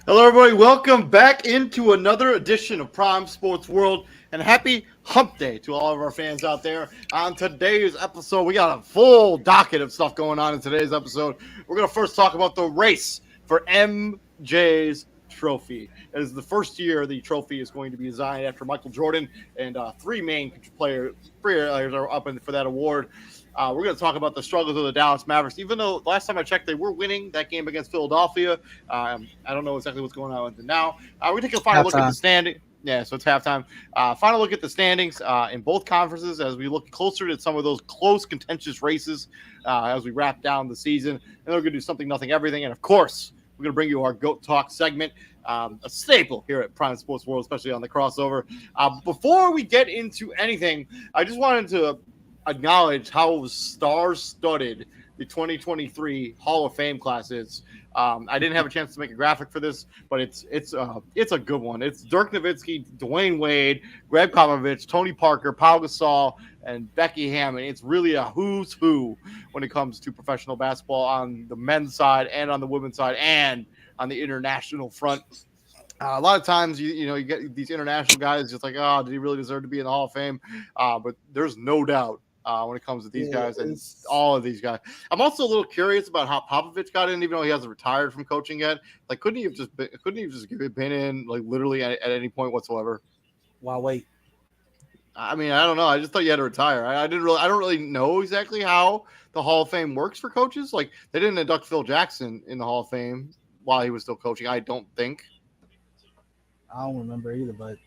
Hello, everybody. Welcome back into another edition of Prime Sports World, and happy Hump Day to all of our fans out there. On today's episode, we got a full docket of stuff going on in today's episode. We're going to first talk about the race for MJ's trophy. It is the first year the trophy is going to be designed after Michael Jordan, and three players are up for that award. We're going to talk about the struggles of the Dallas Mavericks. Even though last time I checked, they were winning that game against Philadelphia. I don't know exactly what's going on with it now. We're going to take a final look at the standing. Yeah, so it's halftime. Final look at the standings in both conferences as we look closer to some of those close, contentious races as we wrap down the season. And then we're going to do something, nothing, everything. And, of course, we're going to bring you our GOAT Talk segment, a staple here at Prime Sports World, especially on the crossover. Before we get into anything, I just wanted to acknowledge how star-studded the 2023 Hall of Fame class is. I didn't have a chance to make a graphic for this, but it's a good one. It's Dirk Nowitzki, Dwayne Wade, Greg Popovich, Tony Parker, Pau Gasol, and Becky Hammond. It's really a who's who when it comes to professional basketball on the men's side and on the women's side and on the international front. A lot of times, you get these international guys just like, oh, did he really deserve to be in the Hall of Fame? But there's no doubt when it comes to these guys and all of these guys. I'm also a little curious about how Popovich got in, even though he hasn't retired from coaching yet. Like, couldn't he have just been in like literally at any point whatsoever? Why wait? I mean, I don't know. I just thought you had to retire. I don't really know exactly how the Hall of Fame works for coaches. Like, they didn't induct Phil Jackson in the Hall of Fame while he was still coaching. I don't think. I don't remember either, but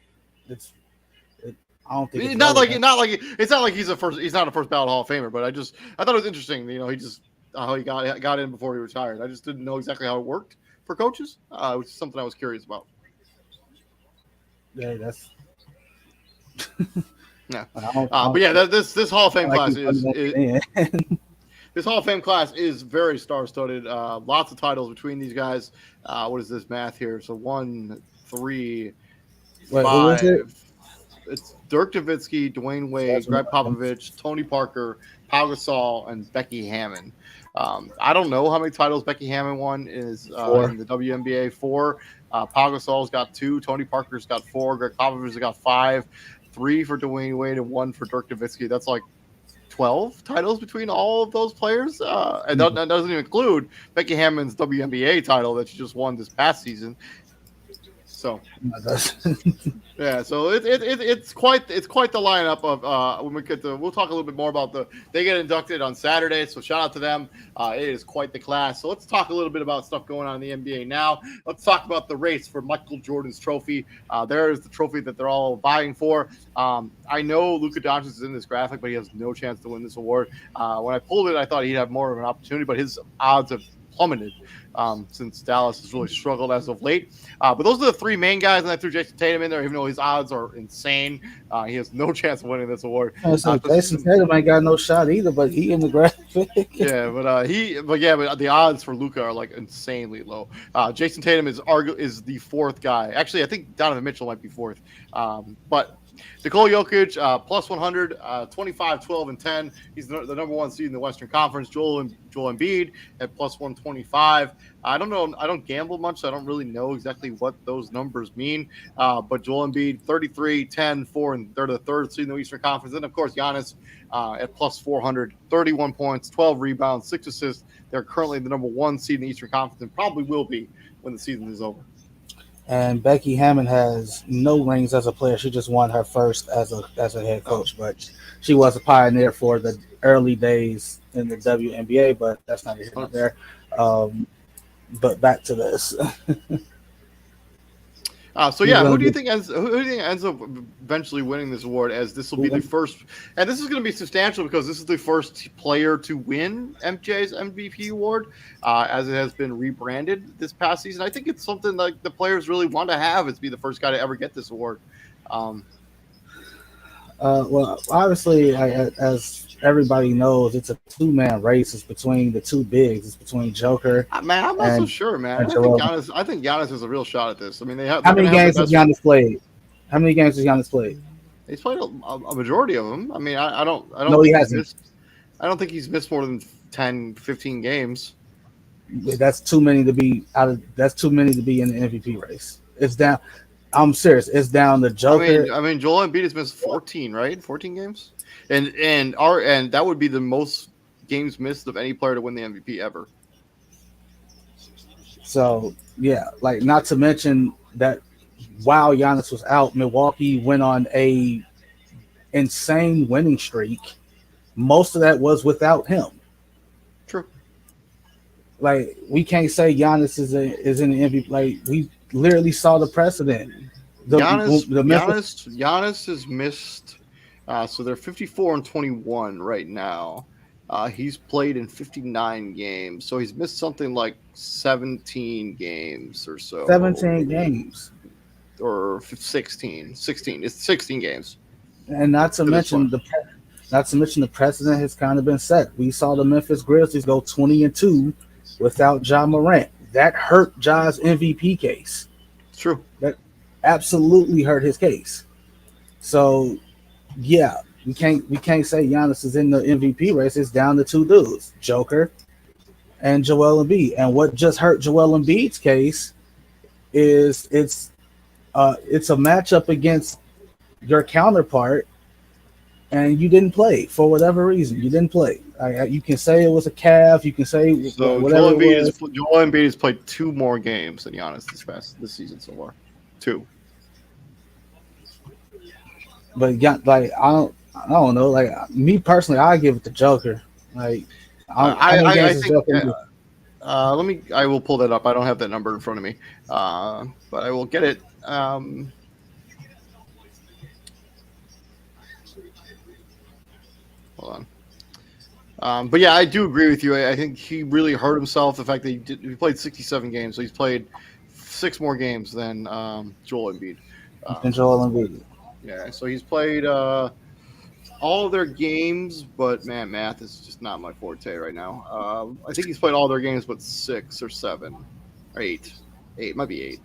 I don't think it's not like he's not a first ballot Hall of Famer. But I thought it was interesting. You know, he just how he got in before he retired. I just didn't know exactly how it worked for coaches, which is something I was curious about. Yeah, that's. Yeah, but yeah, this Hall of Fame class this Hall of Fame class is very star-studded. Lots of titles between these guys. What is this math here? So 1, 3, 5. It's Dirk Nowitzki, Dwayne Wade, Greg Popovich, Tony Parker, Pau Gasol, and Becky Hammon. I don't know how many titles Becky Hammon won in the WNBA. 4. Pau Gasol's got 2. Tony Parker's got 4. Greg Popovich's got 5. 3 for Dwayne Wade and 1 for Dirk Nowitzki. That's like 12 titles between all of those players. And that doesn't even include Becky Hammon's WNBA title that she just won this past season. So yeah, so it's quite the lineup of when we get to, we'll talk a little bit more about they get inducted on Saturday, so shout out to them. It is quite the class. So let's talk a little bit about stuff going on in the NBA now. Let's talk about the race for Michael Jordan's trophy. There is the trophy that they're all vying for. I know Luka Doncic is in this graphic, but he has no chance to win this award. When I pulled it, I thought he'd have more of an opportunity, but his odds have plummeted since Dallas has really struggled as of late. But those are the 3 main guys, and I threw Jason Tatum in there, even though his odds are insane. He has no chance of winning this award. Jason Tatum ain't got no shot either, but he in the graphic. Yeah, but the odds for Luka are like insanely low. Jason Tatum is the 4th guy. Actually, I think Donovan Mitchell might be 4th. But Nikola Jokic, plus 100, 25, 12, and 10. He's the number 1 seed in the Western Conference. Joel Embiid at plus 125. I don't know. I don't gamble much, so I don't really know exactly what those numbers mean. But Joel Embiid, 33, 10, 4, and they're the 3rd seed in the Eastern Conference. And, of course, Giannis at plus 400, 31 points, 12 rebounds, 6 assists. They're currently the number 1 seed in the Eastern Conference and probably will be when the season is over. And Becky Hammon has no rings as a player. She just won her first as a head coach, but she was a pioneer for the early days in the WNBA. But that's not here nor there. But back to this. Who do you think ends up eventually winning this award? As this will be the first, and this is going to be substantial because this is the first player to win MJ's MVP award, as it has been rebranded this past season. I think it's something like the players really want to have, is be the first guy to ever get this award. Well, obviously, as everybody knows, it's a 2-man race. It's between the 2 bigs. It's between Joker. Man, I'm not so sure, man. I think Giannis has a real shot at this. I mean, how many games has Giannis played? How many games has Giannis played? He's played a majority of them. I mean, I don't. No, he hasn't. I don't think he's missed more than 10, 15 games. That's too many to be That's too many to be in the MVP race. It's down. I'm serious. It's down to Joker. I mean, Joel Embiid has missed 14, right? 14 games, and that would be the most games missed of any player to win the MVP ever. So yeah, like, not to mention that while Giannis was out, Milwaukee went on a insane winning streak. Most of that was without him. True. Like, we can't say Giannis is in the MVP. Like, we literally saw the precedent. Giannis has missed. So they're 54-21 right now. He's played in 59 games, so he's missed something like 17 games or so. 17 games. Or 16. 16. It's 16 games. And not to mention the precedent has kind of been set. We saw the Memphis Grizzlies go 20-2 without Ja Morant. That hurt Ja's MVP case. True. That absolutely hurt his case. So, yeah, we can't say Giannis is in the MVP race. It's down to 2 dudes, Joker and Joel Embiid. And what just hurt Joel Embiid's case is it's a matchup against your counterpart and you didn't play for whatever reason. You didn't play. You can say it was a calf. You can say So whatever it was. Joel Embiid has played 2 more games than Giannis this season so far. 2. But yeah, like I don't know. Like me personally, I give it to Joker. Like how many I games is think Joker? Do? I will pull that up. I don't have that number in front of me, but I will get it. Hold on. But yeah, I do agree with you. I think he really hurt himself. The fact that he played 67 games, so he's played 6 more games than Joel Embiid. And Um, Joel Embiid. yeah, so he's played all of their games, but man, math is just not my forte right now. I think he's played all their games, but 6 or 7 or 8. 8 might be 8.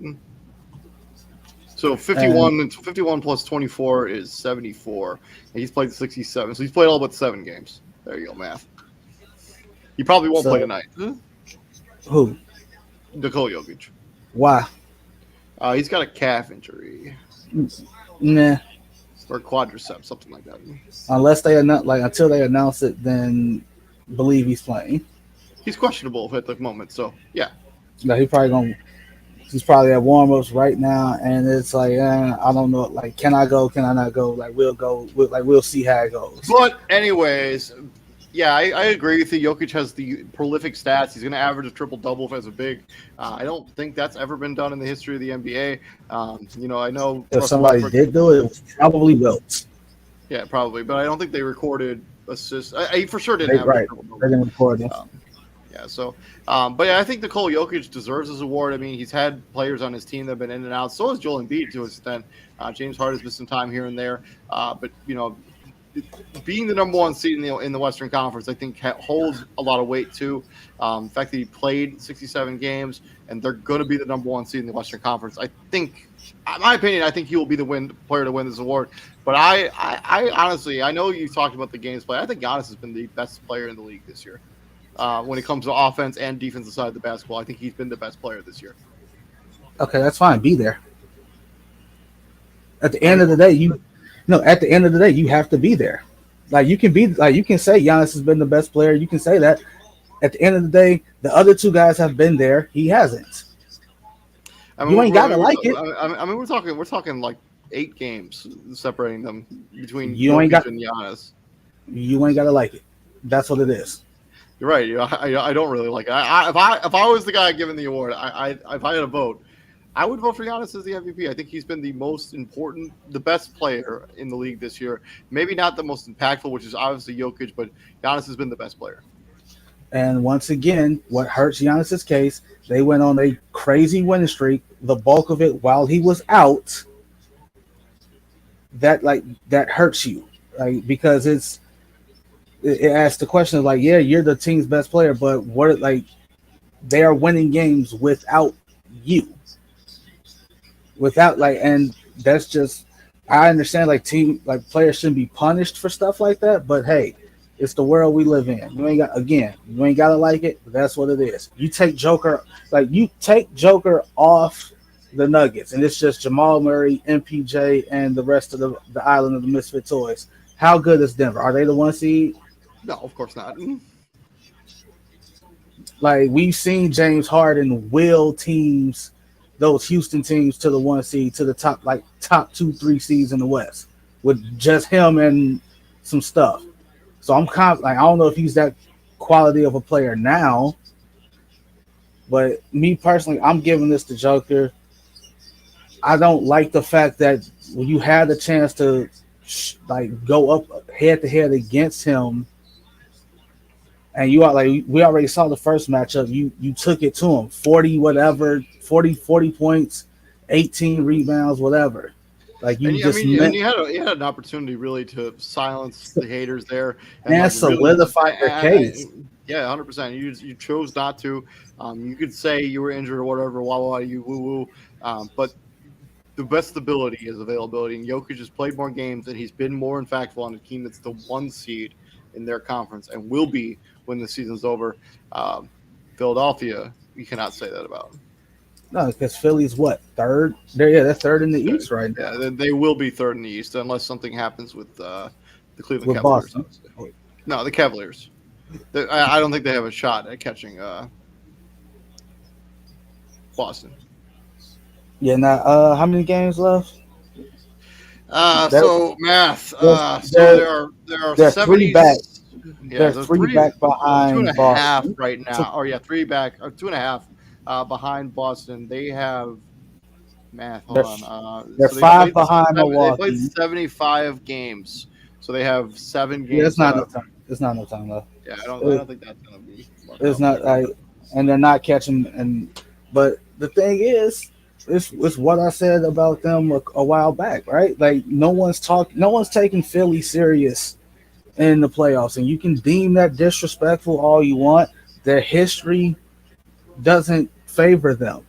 So 51 plus 24 is 74. And he's played 67. So he's played all but 7 games. There you go, math. He probably won't play tonight. Who? Nikola Jokic. Why? He's got a calf injury Nah. or quadriceps, something like that. Unless they announce, like until they announce it, then believe he's playing. He's questionable at the moment, so yeah. Like he's probably at warm ups right now, and it's like I don't know. Like, can I go? Can I not go? Like we'll go. We'll see how it goes. But anyways, yeah, I agree with you. Jokic has the prolific stats. He's going to average a triple double as a big. I don't think that's ever been done in the history of the NBA. I know If somebody did do it, was probably Wilt. Yeah, probably, but I don't think they recorded assists. I for sure didn't have right. They didn't record it. Yeah, so, but yeah, I think Nikola Jokic deserves this award. I mean, he's had players on his team that have been in and out. So has Joel Embiid to an extent. James Harden has missed some time here and there, but being the number 1 seed in the Western Conference, I think holds a lot of weight too. The fact that he played 67 games and they're going to be the number 1 seed in the Western Conference, I think, in my opinion, I think he will be the player to win this award. But I honestly, I know you talked about the games play. I think Giannis has been the best player in the league this year. When it comes to offense and defensive side of the basketball, I think he's been the best player this year. Okay, that's fine. Be there. At the end of the day, you have to be there. Like you can say Giannis has been the best player. You can say that. At the end of the day, the other 2 guys have been there. He hasn't. I mean, you ain't gotta like it. I mean, we're talking like 8 games separating them between Jokic and Giannis. You ain't gotta like it. That's what it is. You're right. I don't really like it. If I was the guy giving the award, if I had a vote, I would vote for Giannis as the MVP. I think he's been the most important, the best player in the league this year. Maybe not the most impactful, which is obviously Jokic, but Giannis has been the best player. And once again, what hurts Giannis's case, they went on a crazy winning streak, the bulk of it while he was out. That hurts you, like, because it asks the question of like, yeah, you're the team's best player, but they are winning games without you. And that's just, I understand players shouldn't be punished for stuff like that, but hey, it's the world we live in. You ain't gotta like it, but that's what it is. You take Joker off the Nuggets, and it's just Jamal Murray, MPJ, and the rest of the island of the Misfit Toys. How good is Denver? Are they the 1 seed? No, of course not. Like, we've seen James Harden will teams, those Houston teams, to the 1 seed, to the top 2, 3 seeds in the West with just him and some stuff. So I'm I don't know if he's that quality of a player now, but me personally, I'm giving this to Joker. I don't like the fact that when you had the chance to go up head to head against him, and we already saw the first matchup. You took it to him, 40 points, 18 rebounds, whatever. You had an opportunity really to silence the haters there and solidify their case. Yeah, 100%. You chose not to. You could say you were injured or whatever, you woo woo. But the best ability is availability, and Jokic has played more games, and he's been more impactful on a team that's the 1 seed in their conference and will be when the season's over. Philadelphia, you cannot say that about. No, because Philly's what, 3rd? They're 3rd in the East right now. Yeah, they will be 3rd in the East unless something happens with the The Cleveland with Cavaliers, Boston. obviously. No, the Cavaliers. I don't think they have a shot at catching Boston. Yeah. Now, how many games left? They're, So math. they're, So they're, there are they're three 70. back. Yeah, They're there's three back two and a behind half Boston. right So now. Or yeah, three back or two and a half behind Boston. They have math. Hold they're on. they're So five behind they played Milwaukee. 75 games. So they have 7 Yeah, it's games not no left. time. It's not no time left. Yeah, I It, don't think that's gonna be work it's out for not them. like, and they're not catching. And but the thing is, it's what I said about them a while back, right? Like no one's taking Philly serious in the playoffs, and you can deem that disrespectful all you want. Their history doesn't favor them.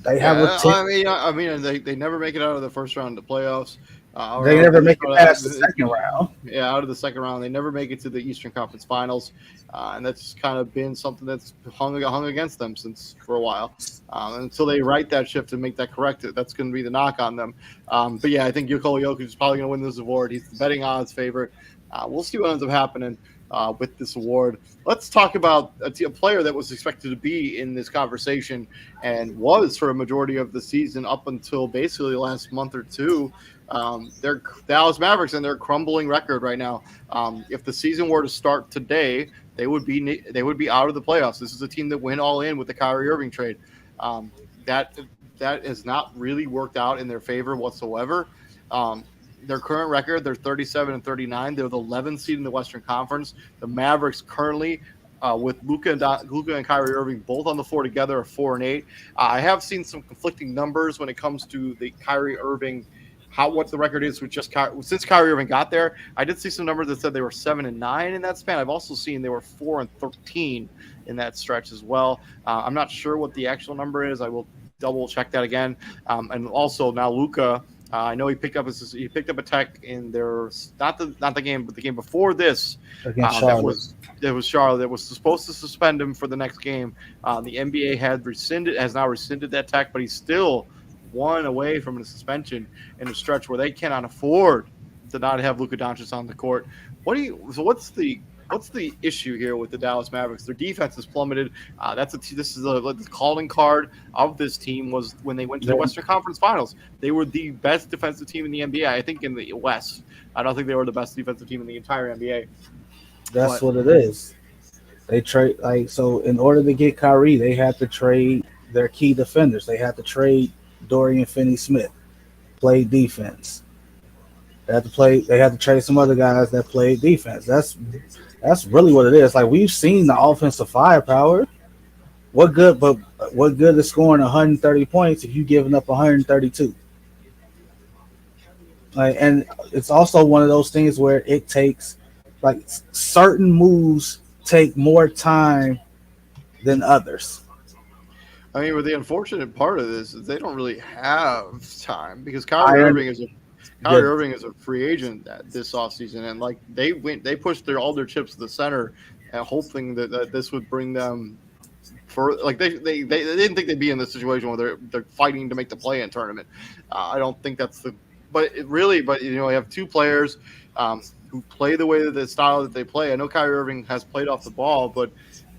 They have a Yeah, tip. I mean, they never make it out of the first round of the playoffs, They or never they make it past the it's, second round. yeah, out of the second round. They never make it to the Eastern Conference Finals, and that's kind of been something that's hung against them since for a while. Until they right that shift and make that correct, that's going to be the knock on them. But yeah, I think Nikola Jokic is probably going to win this award. He's the betting odds favorite. We'll see what ends up happening with this award. Let's talk about a player that was expected to be in this conversation and was for a majority of the season up until basically the last month or two. They're Dallas Mavericks and their crumbling record right now. If the season were to start today, they would be out of the playoffs. This is a team that went all in with the Kyrie Irving trade. That has not really worked out in their favor whatsoever. Their current record, they're 37-39. They're the 11th seed in the Western Conference. The Mavericks currently, with Luka and Kyrie Irving both on the floor together, are 4-8. I have seen some conflicting numbers when it comes to the Kyrie Irving, what the record is with just since Kyrie Irving got there. I did see some numbers that said they were 7-9 in that span. I've also seen they were 4-13 in that stretch as well. I'm not sure what the actual number is. I will double check that again. And also now Luka. I know he picked up a tech in their not the game, but the game before this. Against Charlotte. That was Charlotte that was supposed to suspend him for the next game. The NBA has now rescinded that tech, but he's still one away from a suspension in a stretch where they cannot afford to not have Luka Doncic on the court. What's the issue here with the Dallas Mavericks? Their defense has plummeted. This is the calling card of this team was when they went to the Western Conference Finals. They were the best defensive team in the NBA. I think in the West. I don't think they were the best defensive team in the entire NBA. That's what it is. They trade so in order to get Kyrie, they had to trade their key defenders. They had to trade Dorian Finney-Smith, play defense. They had to trade some other guys that played defense. That's really what it is. Like we've seen the offensive firepower. What good is scoring 130 points if you giving up 132? And it's also one of those things where it takes certain moves take more time than others. I mean, but the unfortunate part of this is they don't really have time because Kyrie Irving is a free agent this offseason, and they pushed all their chips to the center, and hoping that this would bring them for they didn't think they'd be in this situation where they're fighting to make the play-in tournament. I don't think that's but you have two players who play the style that they play. I know Kyrie Irving has played off the ball, but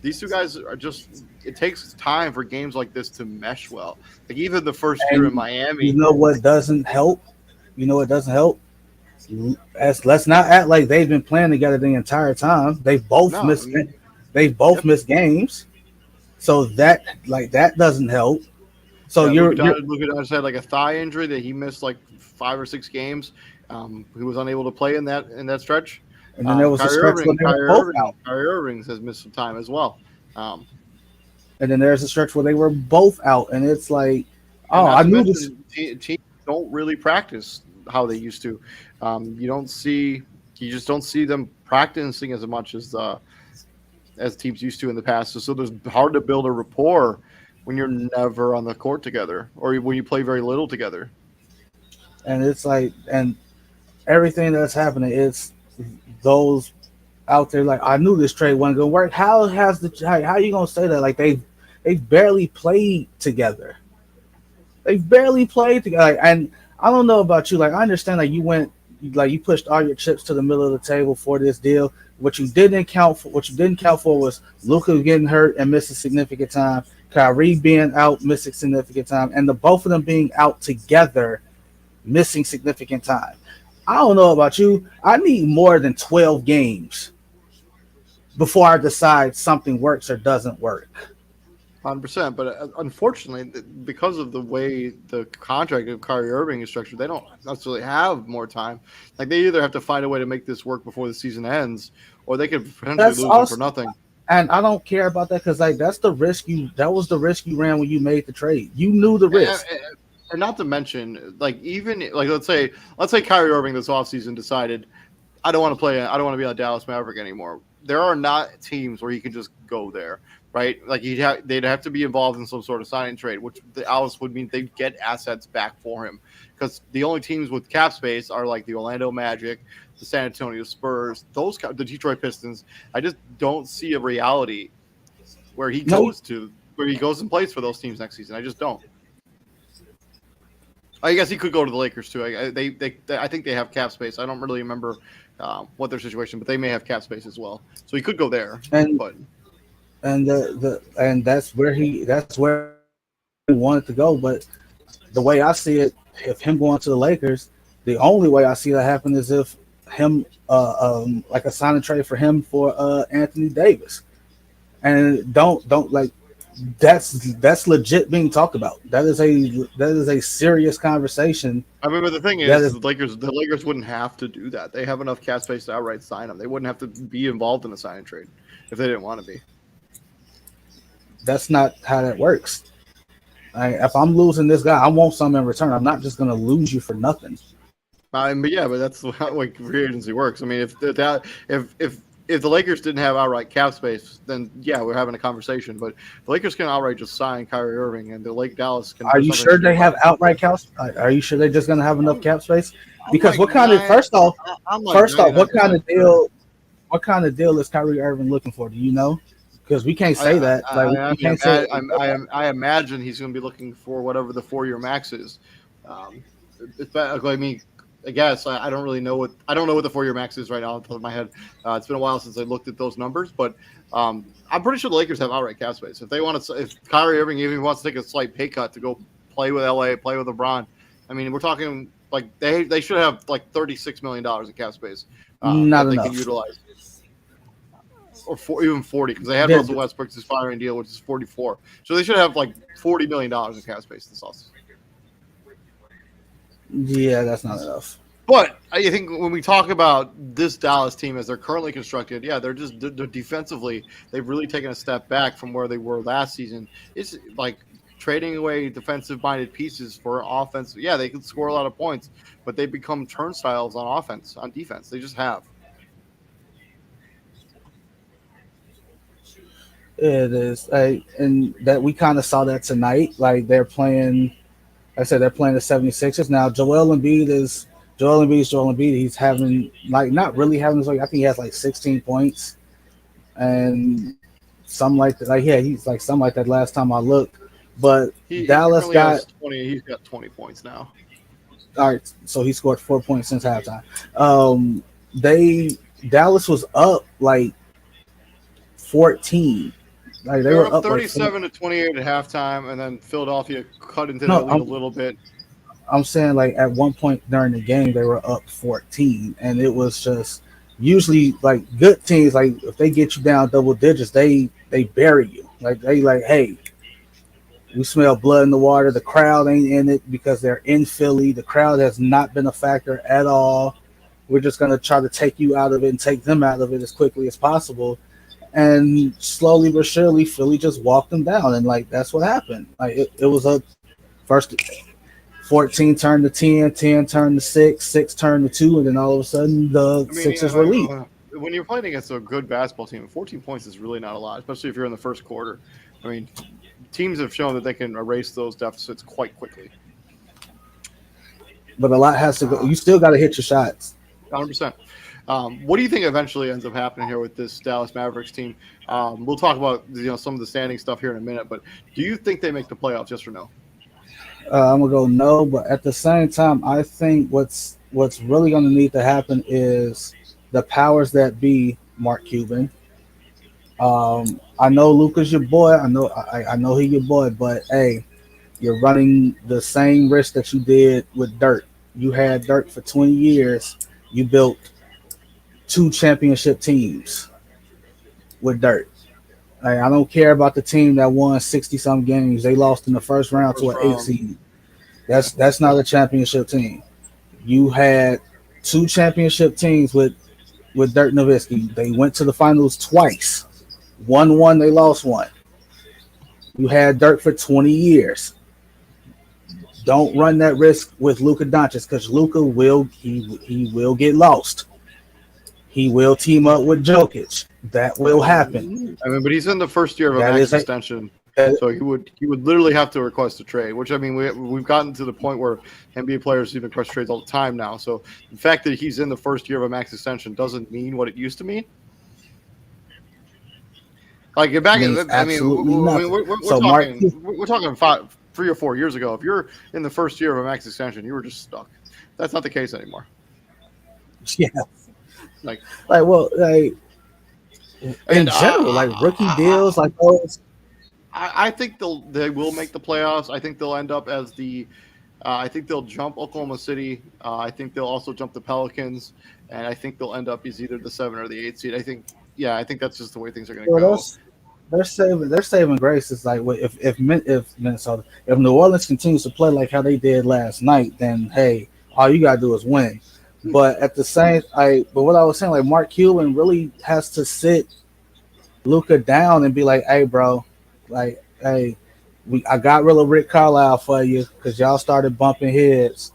these two guys are just. It takes time for games like this to mesh well. Like even the first year in Miami. You know what doesn't help? Let's not act like they've been playing together the entire time. They both missed games, so that doesn't help. So Luka Doncic had a thigh injury that he missed 5 or 6 games. He was unable to play in that stretch. And then there was a stretch when they were both out. Kyrie Irving has missed some time as well. And then there's a stretch where they were both out, and it's like, I knew this. Teams don't really practice how they used to. You just don't see them practicing as much as teams used to in the past. So there's hard to build a rapport when you're never on the court together, or when you play very little together. And it's and everything that's happening, it's those out there I knew this trade wasn't going to work. How are you going to say that? They've barely played together. And I don't know about you. I understand you went you pushed all your chips to the middle of the table for this deal. What you didn't count for was Luka getting hurt and missing significant time, Kyrie being out missing significant time, and the both of them being out together missing significant time. I don't know about you. I need more than 12 games before I decide something works or doesn't work. 100%. But unfortunately, because of the way the contract of Kyrie Irving is structured, they don't necessarily have more time. Like they either have to find a way to make this work before the season ends, or they could potentially That's lose him for also, nothing. and I don't care about that because like that was the risk you ran when you made the trade. You knew the And, risk. and not to mention, like even like let's say Kyrie Irving this offseason decided I don't want to play. I don't want to be a Dallas Maverick anymore. There are not teams where he can just go there, right? Like they'd have to be involved in some sort of signing trade, which the Alice would mean they'd get assets back for him. Because the only teams with cap space are like the Orlando Magic, the San Antonio Spurs, the Detroit Pistons. I just don't see a reality where he No, goes to where he goes and plays for those teams next season. I just don't. I guess he could go to the Lakers too. I think they have cap space. I don't really remember what their situation, but they may have cap space as well. So he could go there. and But and that's where he wanted to go. But the way I see it, if him going to the Lakers, the only way I see that happen is if him like a sign and trade for him for Anthony Davis, and don't like that's legit being talked about. That is a serious conversation. I mean, but the thing That is, is the Lakers wouldn't have to do that. They have enough cap space to outright sign him. They wouldn't have to be involved in a sign and trade if they didn't want to be. that's not how that works. If I'm losing this guy, I want something in return. I'm not just gonna lose you for nothing. But yeah, but that's how like free agency works. I mean, if the Lakers didn't have outright cap space, then yeah, we're having a conversation. But the Lakers can outright just sign Kyrie Irving, and the Lake Dallas can. Are you There's nothing sure to do they about have it. outright cap? Are you sure they're just gonna have enough cap space? I'm Because like what kind of nine. first off, I'm like 99% sure. what kind of deal is Kyrie Irving looking for? Do you know? Because we can't say that. Like we can't say. I imagine he's going to be looking for whatever the 4-year max is. Um, I mean, I guess I don't really know what the 4-year max is right now off the top of my head. It's been a while since I looked at those numbers, but I'm pretty sure the Lakers have outright cap space. If they want to, if Kyrie Irving even wants to take a slight pay cut to go play with LA, play with LeBron, I mean, we're talking like they should have like $36 million in cap space Not that they can enough. utilize. Or even 40 because they had Yeah, Russell Westbrook's expiring deal, which is 44. So they should have like $40 million in cap space this offseason. yeah, that's not enough. But I think when we talk about this Dallas team as they're currently constructed, yeah, they're defensively, they've really taken a step back from where they were last season. It's like trading away defensive-minded pieces for offense. Yeah, they can score a lot of points, but they become turnstiles on defense. They just have. It is, and that we kind of saw that tonight. Like they're playing. I said they're playing the 76ers now. Joel Embiid. He's having like not really having this. I think he has like 16 points and some like that. Like yeah, he's like something like that last time I looked. But He Dallas currently got has 20. He's got 20 points now. all right. So he scored 4 points since halftime. They Dallas was up like 14. Like They they were were up up like 37 to 28 at halftime, and then Philadelphia cut into no. that lead a little bit. I'm saying like at one point during the game they were up 14, and it was just usually like good teams like if they get you down double digits they bury you. Like they like hey, we smell blood in the water. The crowd ain't in it because they're in Philly. The crowd has not been a factor at all. We're just gonna try to take you out of it and take them out of it as quickly as possible. And slowly but surely, Philly just walked them down, and like that's what happened. Like it was a first 14 turned to 10, 10 turned to 6, 6 turned to 2, and then all of a sudden the I mean, Sixers were lead. when you're playing against a good basketball team, 14 points is really not a lot, especially if you're in the first quarter. I mean, teams have shown that they can erase those deficits quite quickly. But a lot has to go. You still got to hit your shots. 100%. What do you think eventually ends up happening here with this Dallas Mavericks team? We'll talk about some of the standing stuff here in a minute, but do you think they make the playoffs? Yes or no? I'm gonna go no, but at the same time, I think what's really gonna need to happen is the powers that be, Mark Cuban. I know Luca's your boy. I know he your boy, but hey, you're running the same risk that you did with Dirk. You had Dirk for 20 years. You built two championship teams with Dirk. Like, I don't care about the team that won 60 some games. They lost in the first round to First an eight round. seed. That's not a championship team. You had two championship teams with Dirk Nowitzki. They went to the finals twice. Won one, they lost one. You had Dirk for 20 years. Don't run that risk with Luka Doncic because Luka he will get lost. He will team up with Jokic. That will happen. I mean, but he's in the first year of a That max is a extension, that, so he would literally have to request a trade. Which I mean, we've gotten to the point where NBA players even request trades all the time now. So the fact that he's in the first year of a max extension doesn't mean what it used to mean. Like back, means I mean, absolutely nothing. we're So Mark, talking 3 or 4 years ago. If you're in the first year of a max extension, you were just stuck. That's not the case anymore. yeah, Like like in and general, like rookie deals, like those. I think they will make the playoffs. I think they'll end up as the. I think they'll jump Oklahoma City. I think they'll also jump the Pelicans, and I think they'll end up as either the 7 or the 8 seed. I think that's just the way things are going to Well, go. they're saving grace. It's like if Minnesota, if New Orleans continues to play like how they did last night, then hey, all you gotta do is win. But at the same, but what I was saying, like Mark Cuban really has to sit Luca down and be like, hey, bro, like, hey, I got rid of Rick Carlisle for you because y'all started bumping heads.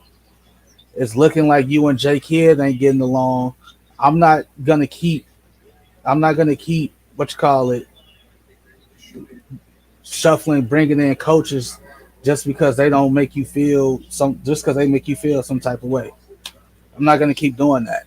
It's looking like you and Jay Kidd ain't getting along. I'm not gonna keep. I'm not gonna keep what you call it shuffling, bringing in coaches just because they don't make you feel just because they make you feel some type of way. I'm not gonna keep doing that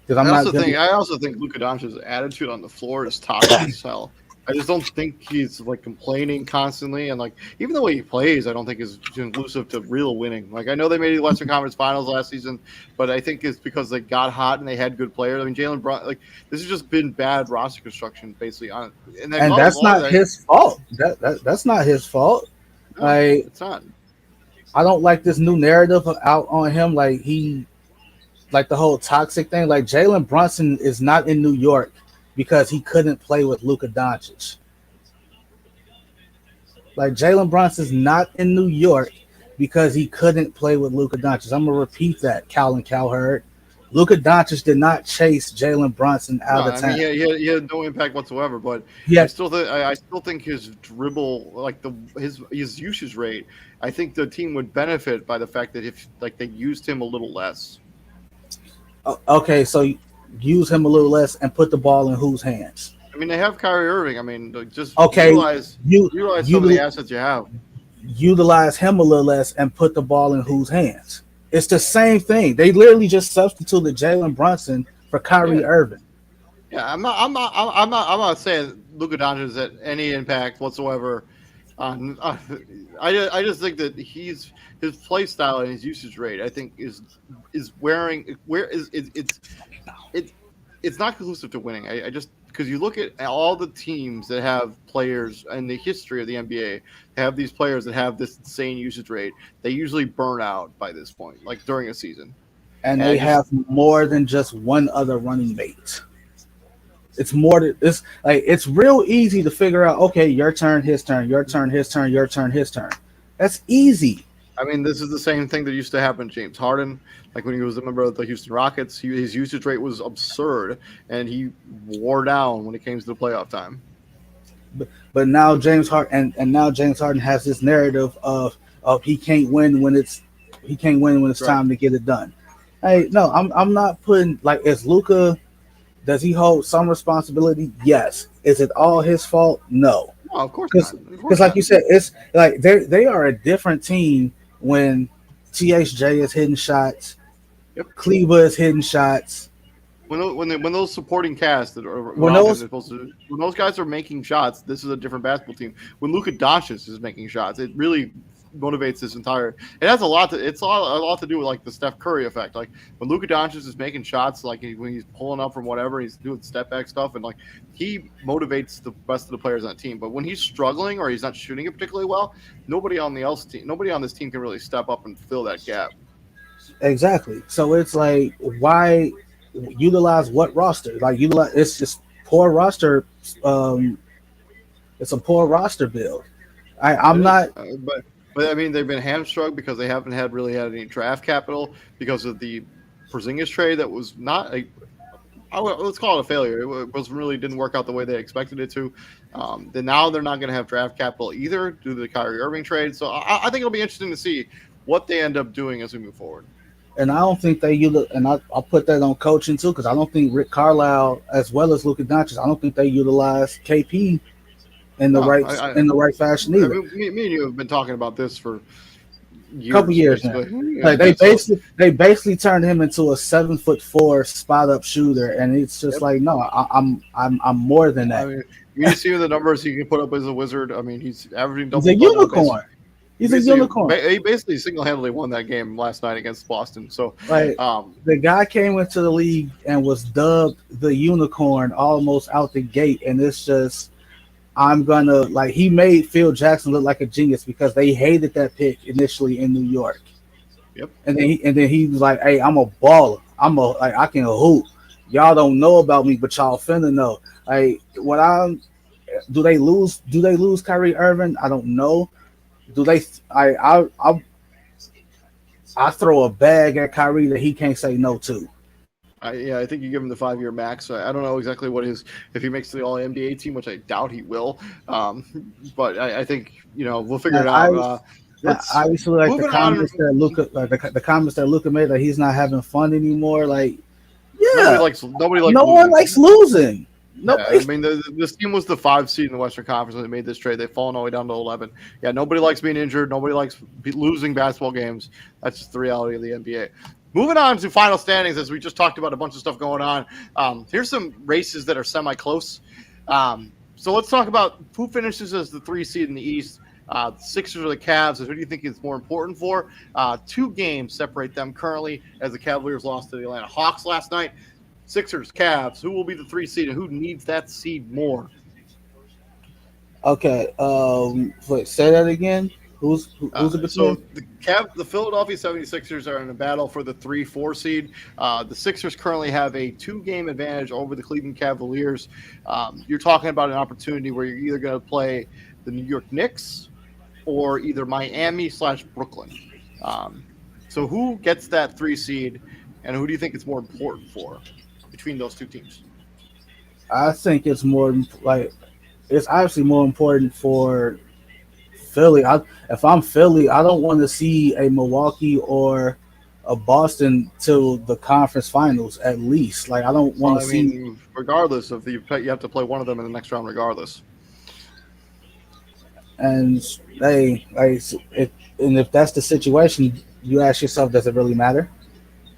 because I'm not gonna. I also think Luka Doncic's attitude on the floor is toxic as hell. I just don't think he's like complaining constantly, and like even the way he plays, I don't think is conducive to real winning. Like I know they made the Western Conference Finals last season, but I think it's because they got hot and they had good players. I mean, Jalen Brown, like this has just been bad roster construction basically on, and that's not his fault. That's not his fault. No, like it's not. I don't like this new narrative out on him. Like the whole toxic thing. Like Jalen Brunson is not in New York because he couldn't play with Luka Doncic. Like Jalen Brunson's not in New York because he couldn't play with Luka Doncic. I'm gonna repeat that, Calvin Cowherd. Luka Doncic did not chase Jalen Brunson out of town. He had no impact whatsoever. But Yeah, I still think his dribble, like his usage rate, I think the team would benefit by the fact that if like they used him a little less. okay, so use him a little less and put the ball in whose hands? I mean, they have Kyrie Irving. I mean, just Okay, utilize some of the assets you have. Utilize him a little less and put the ball in whose hands? It's the same thing. They literally just substituted Jalen Brunson for Kyrie Irving. Yeah, I'm not saying Luka Doncic has had any impact whatsoever. I just think that his play style and his usage rate, I think, is it's not conclusive to winning. I just because you look at all the teams that have players in the history of the NBA have these players that have this insane usage rate, they usually burn out by this point, like during a season. And they have more than just one other running mate. It's more than it's like it's real easy to figure out, okay, your turn, his turn, your turn, his turn, your turn, his turn. That's easy. I mean, this is the same thing that used to happen to James Harden. Like when he was a member of the Houston Rockets, his usage rate was absurd, and he wore down when it came to the playoff time. But now James Harden and now James Harden has this narrative of he can't win when it's time to get it done. Hey, no, I'm not putting like is Luka. Does he hold some responsibility? Yes. Is it all his fault? No. No, of course not. Because like you said, it's like they are a different team when THJ is hitting shots, Kleba is hitting shots. When those supporting cast that are when those guys are making shots, this is a different basketball team. When Luka Doncic is making shots, it really motivates this entire. It has a lot to. It's a lot to do with like the Steph Curry effect. Like when Luka Doncic is making shots, like when he's pulling up from whatever, he's doing step back stuff, and like he motivates the rest of the players on the team. But when he's struggling or he's not shooting it particularly well, nobody on this team can really step up and fill that gap. Exactly. So it's like, why utilize what roster? Like utilize it's just poor roster. Um, it's a poor roster build. I'm It is, not but I mean they've been hamstrung because they haven't had any draft capital because of the Porzingis trade that was not a let's call it a failure. It was really didn't work out the way they expected it to. Then now they're not going to have draft capital either due to the Kyrie Irving trade. So I think it'll be interesting to see what they end up doing as we move forward. and I don't think they utilize, and I'll put that on coaching too, because I don't think Rick Carlisle as well as Luka Doncic, I don't think they utilize KP in the No, right fashion I either. mean, me and you have been talking about this for Couple years now. Like they basically turned him into a 7'4" spot up shooter, and it's just like, no, I'm more than that. I mean, you see the numbers he can put up as a Wizard. I mean, he's averaging double. He's a unicorn. He's a unicorn. He basically single-handedly won that game last night against Boston. So, like, the guy came into the league and was dubbed the unicorn almost out the gate, and it's just, I'm gonna like, he made Phil Jackson look like a genius because they hated that pick initially in New York. Yep. And then he was like, "Hey, I'm a baller. I can hoop. Y'all don't know about me, but y'all finna know." Like, do they lose Kyrie Irving? I don't know. Do they? I throw a bag at Kyrie that he can't say no to. I think you give him the 5-year max. I don't know exactly if he makes the All NBA team, which I doubt he will. But I think we'll figure it out. Obviously, like the comments that Luka made, that he's not having fun anymore. Like, yeah, nobody likes. No one likes losing. No, I mean this team was the 5 seed in the Western Conference when they made this trade. They've fallen all the way down to 11. Yeah, nobody likes being injured. Nobody likes losing basketball games. That's just the reality of the NBA. Moving on to final standings, as we just talked about a bunch of stuff going on. Here's some races that are semi-close. So let's talk about who finishes as the 3 seed in the East. The Sixers or the Cavs. Who do you think is more important for? 2 games separate them currently, as the Cavaliers lost to the Atlanta Hawks last night. Sixers, Cavs. Who will be the 3 seed, and who needs that seed more? Okay. Wait, say that again. Who's it between? So the Philadelphia 76ers are in a battle for the 3-4 seed. The Sixers currently have a 2-game advantage over the Cleveland Cavaliers. You're talking about an opportunity where you're either going to play the New York Knicks or either Miami/Brooklyn. So who gets that 3 seed, and who do you think it's more important for between those 2 teams? I think it's it's obviously more important for Philly. If I'm Philly, I don't want to see a Milwaukee or a Boston to the conference finals at least. Like, I don't want to see. Regardless of you have to play one of them in the next round, regardless. And and if that's the situation, you ask yourself, does it really matter?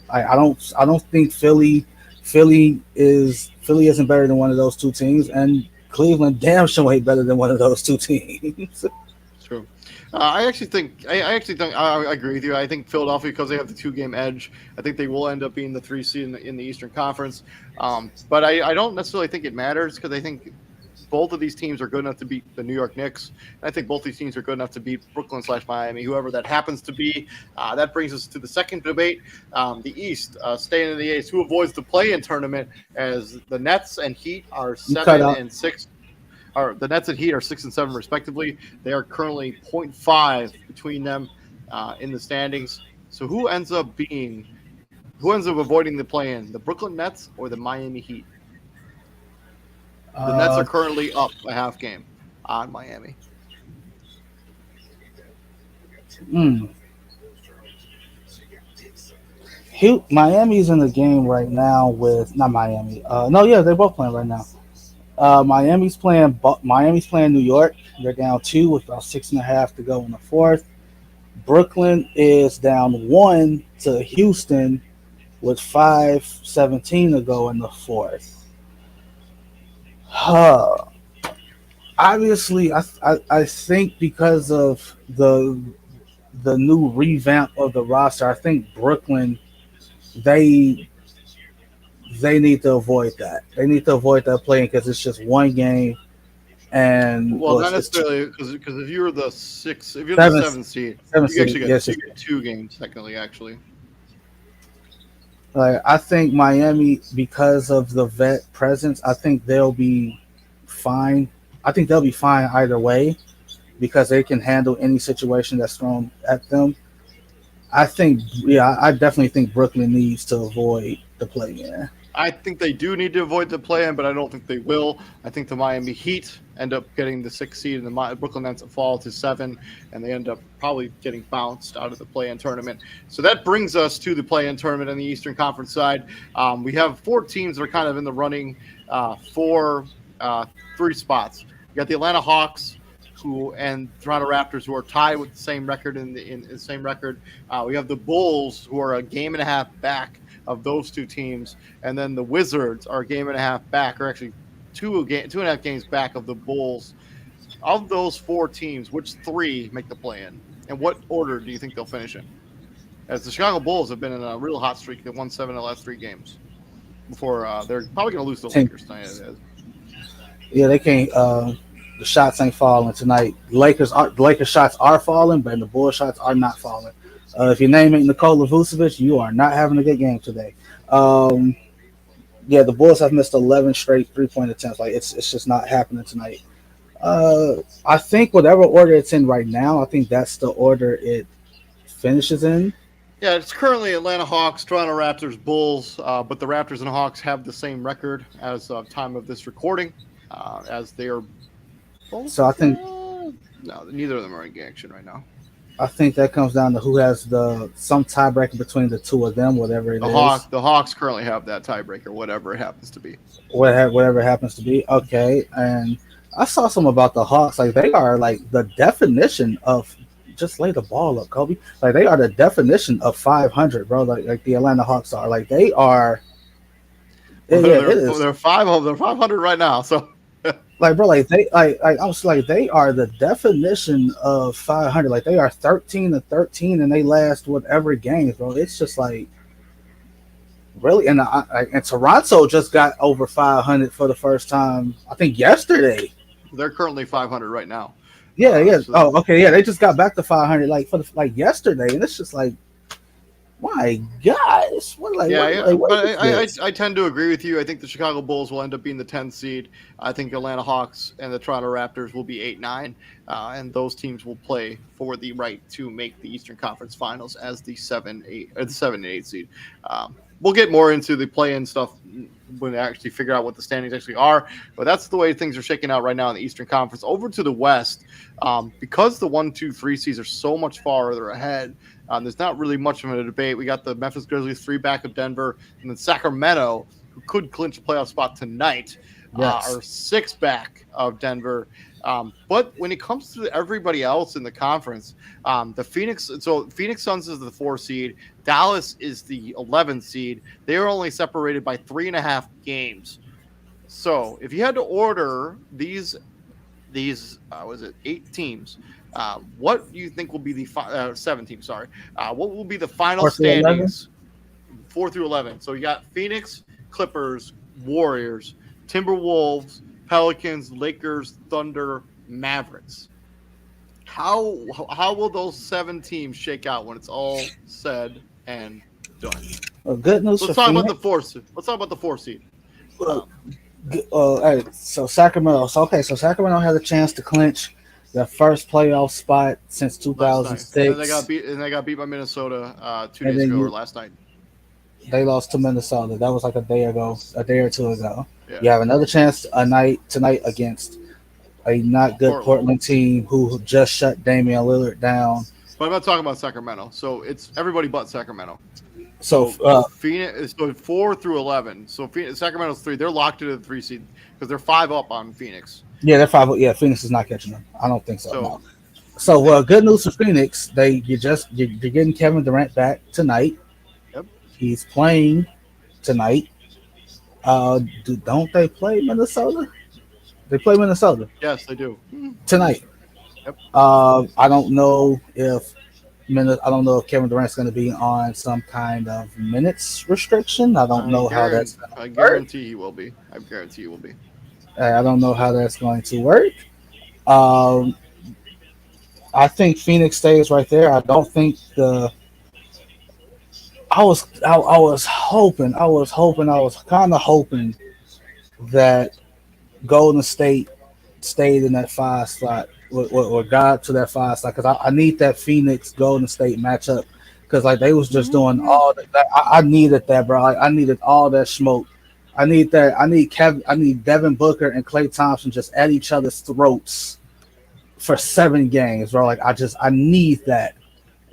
I don't think Philly isn't better than one of those 2 teams, and Cleveland damn sure ain't better than one of those 2 teams. True. I agree with you. I think Philadelphia, because they have the 2-game edge, I think they will end up being the 3 seed in the Eastern Conference. But I don't necessarily think it matters, because I think both of these teams are good enough to beat the New York Knicks. And I think both these teams are good enough to beat Brooklyn/Miami, whoever that happens to be. That brings us to the second debate. The East, staying in the East, who avoids the play-in tournament, as the Nets and Heat are 7 and 6. The Nets and Heat are 6 and 7 respectively. They are currently 0.5 between them in the standings. So who ends up avoiding the play-in? The Brooklyn Nets or the Miami Heat? The Nets are currently up a half game on Miami. Miami's in the game right now with not Miami. They're both playing right now. Miami's playing New York. They're down 2 with about 6.5 to go in the 4th. Brooklyn is down 1 to Houston with 5:17 to go in the 4th. Obviously, I think because of the the new revamp of the roster, I think Brooklyn they they need to avoid that. They need to avoid that playing because it's just one game and Well, well, not it's necessarily because if you were the six, if you're the seven seventh seed, seven you seed. actually get Yes, you yes. get 2 games technically. Actually, Like I think Miami, because of the vet presence, I think they'll be fine. I think they'll be fine either way because they can handle any situation that's thrown at them. I think, yeah, I definitely think Brooklyn needs to avoid the play in. I think they do need to avoid the play-in, but I don't think they will. I think the Miami Heat end up getting the 6th seed, and the Brooklyn Nets fall to 7, and they end up probably getting bounced out of the play-in tournament. So that brings us to the play-in tournament on the Eastern Conference side. We have 4 teams that are kind of in the running for 3 spots. You got the Atlanta Hawks, who and Toronto Raptors, who are tied with the same record in the same record. We have the Bulls, who are a game and a half back of those 2 teams, and then the Wizards are a game and a half back, or actually 2.5 games back of the Bulls. Of those 4 teams, which 3 make the play-in, and what order do you think they'll finish in? As the Chicago Bulls have been in a real hot streak, they won 7 of the last 3 games before they're probably going to lose to the Team. Lakers tonight. Yeah, they can't. The shots ain't falling tonight. The Lakers shots are falling, but the Bulls shots are not falling. If your name ain't Nikola Vucevic, you are not having a good game today. Um, yeah, the Bulls have missed 11 straight 3-point attempts. Like it's just not happening tonight. I think whatever order it's in right now, I think that's the order it finishes in. Yeah, it's currently Atlanta Hawks, Toronto Raptors, Bulls, but the Raptors and Hawks have the same record as of time of this recording, as they are both. So No, neither of them are in action right now. I think that comes down to who has the some tiebreaker between the two of them, whatever it is. The Hawks currently have that tiebreaker, whatever it happens to be. Whatever it happens to be. Okay, and I saw some about the Hawks. Like they are like the definition of just lay the ball up, Kobe. Like they are the definition of 500, bro. Like the Atlanta Hawks are. Like they are. Well, Yeah, it is. They're 500 right now. So Like bro, like I was like they are the definition of 500. Like they are 13-13 and they last whatever games, bro. It's just like really, and Toronto just got over 500 for the first time. I think yesterday. they're currently 500 right now. Yeah. So Oh, okay. Yeah, they just got back to 500 like for like yesterday, and it's just like, my gosh, I tend to agree with you. I think the Chicago Bulls will end up being the 10th seed. I think Atlanta Hawks and the Toronto Raptors will be 8-9, and those teams will play for the right to make the Eastern Conference Finals as the 7 and 8 seed. We'll get more into the play-in stuff when they actually figure out what the standings actually are. But that's the way things are shaking out right now in the Eastern Conference. Over to the West, because the 1, 2, 3 seeds are so much farther ahead. There's not really much of a debate. We got the Memphis Grizzlies 3 back of Denver, and then Sacramento, who could clinch a playoff spot tonight, are 6 back of Denver. But when it comes to everybody else in the conference, the Phoenix Suns is the 4 seed. Dallas is the 11th seed. They are only separated by 3.5 games. So if you had to order these 8 teams, what do you think will be the 7 teams? Sorry, what will be the final standings? 4 through 11. So you got Phoenix, Clippers, Warriors, Timberwolves, Pelicans, Lakers, Thunder, Mavericks. How will those 7 teams shake out when it's all said and done? Well, good news. Let's talk about the 4 seed. Let's talk about the 4 seed. All right, so Sacramento. So Sacramento has a chance to clinch their first playoff spot since 2006. And they got beat by Minnesota 2 days ago or last night. They lost to Minnesota. That was like a day or two ago. Yeah. You have another chance tonight against a not good Portland team who just shut Damian Lillard down. But I'm not talking about Sacramento. So it's everybody but Sacramento. So Phoenix, so 4 through 11. So Sacramento's 3. They're locked into the 3 seed because they're 5 up on Phoenix. Yeah, they're 5. Yeah, Phoenix is not catching them. I don't think so. No. So good news for Phoenix. You're getting Kevin Durant back tonight. Yep. He's playing tonight. Don't they play Minnesota? They play Minnesota. Yes, they do. Tonight. Yep. I don't know if minutes. I don't know if Kevin Durant's going to be on some kind of minutes restriction. I don't know how that's going to I work. guarantee he will be. I guarantee he will be. I don't know how that's going to work. Um, I think Phoenix stays right there. I don't think the. I was hoping. I was kind of hoping that Golden State stayed in that 5 slot or got to that 5 slot because I need that Phoenix Golden State matchup because like they was just doing all that. I needed that, bro. I needed all that smoke. I need that. I need Devin Booker and Klay Thompson just at each other's throats for 7 games, bro. Like I need that,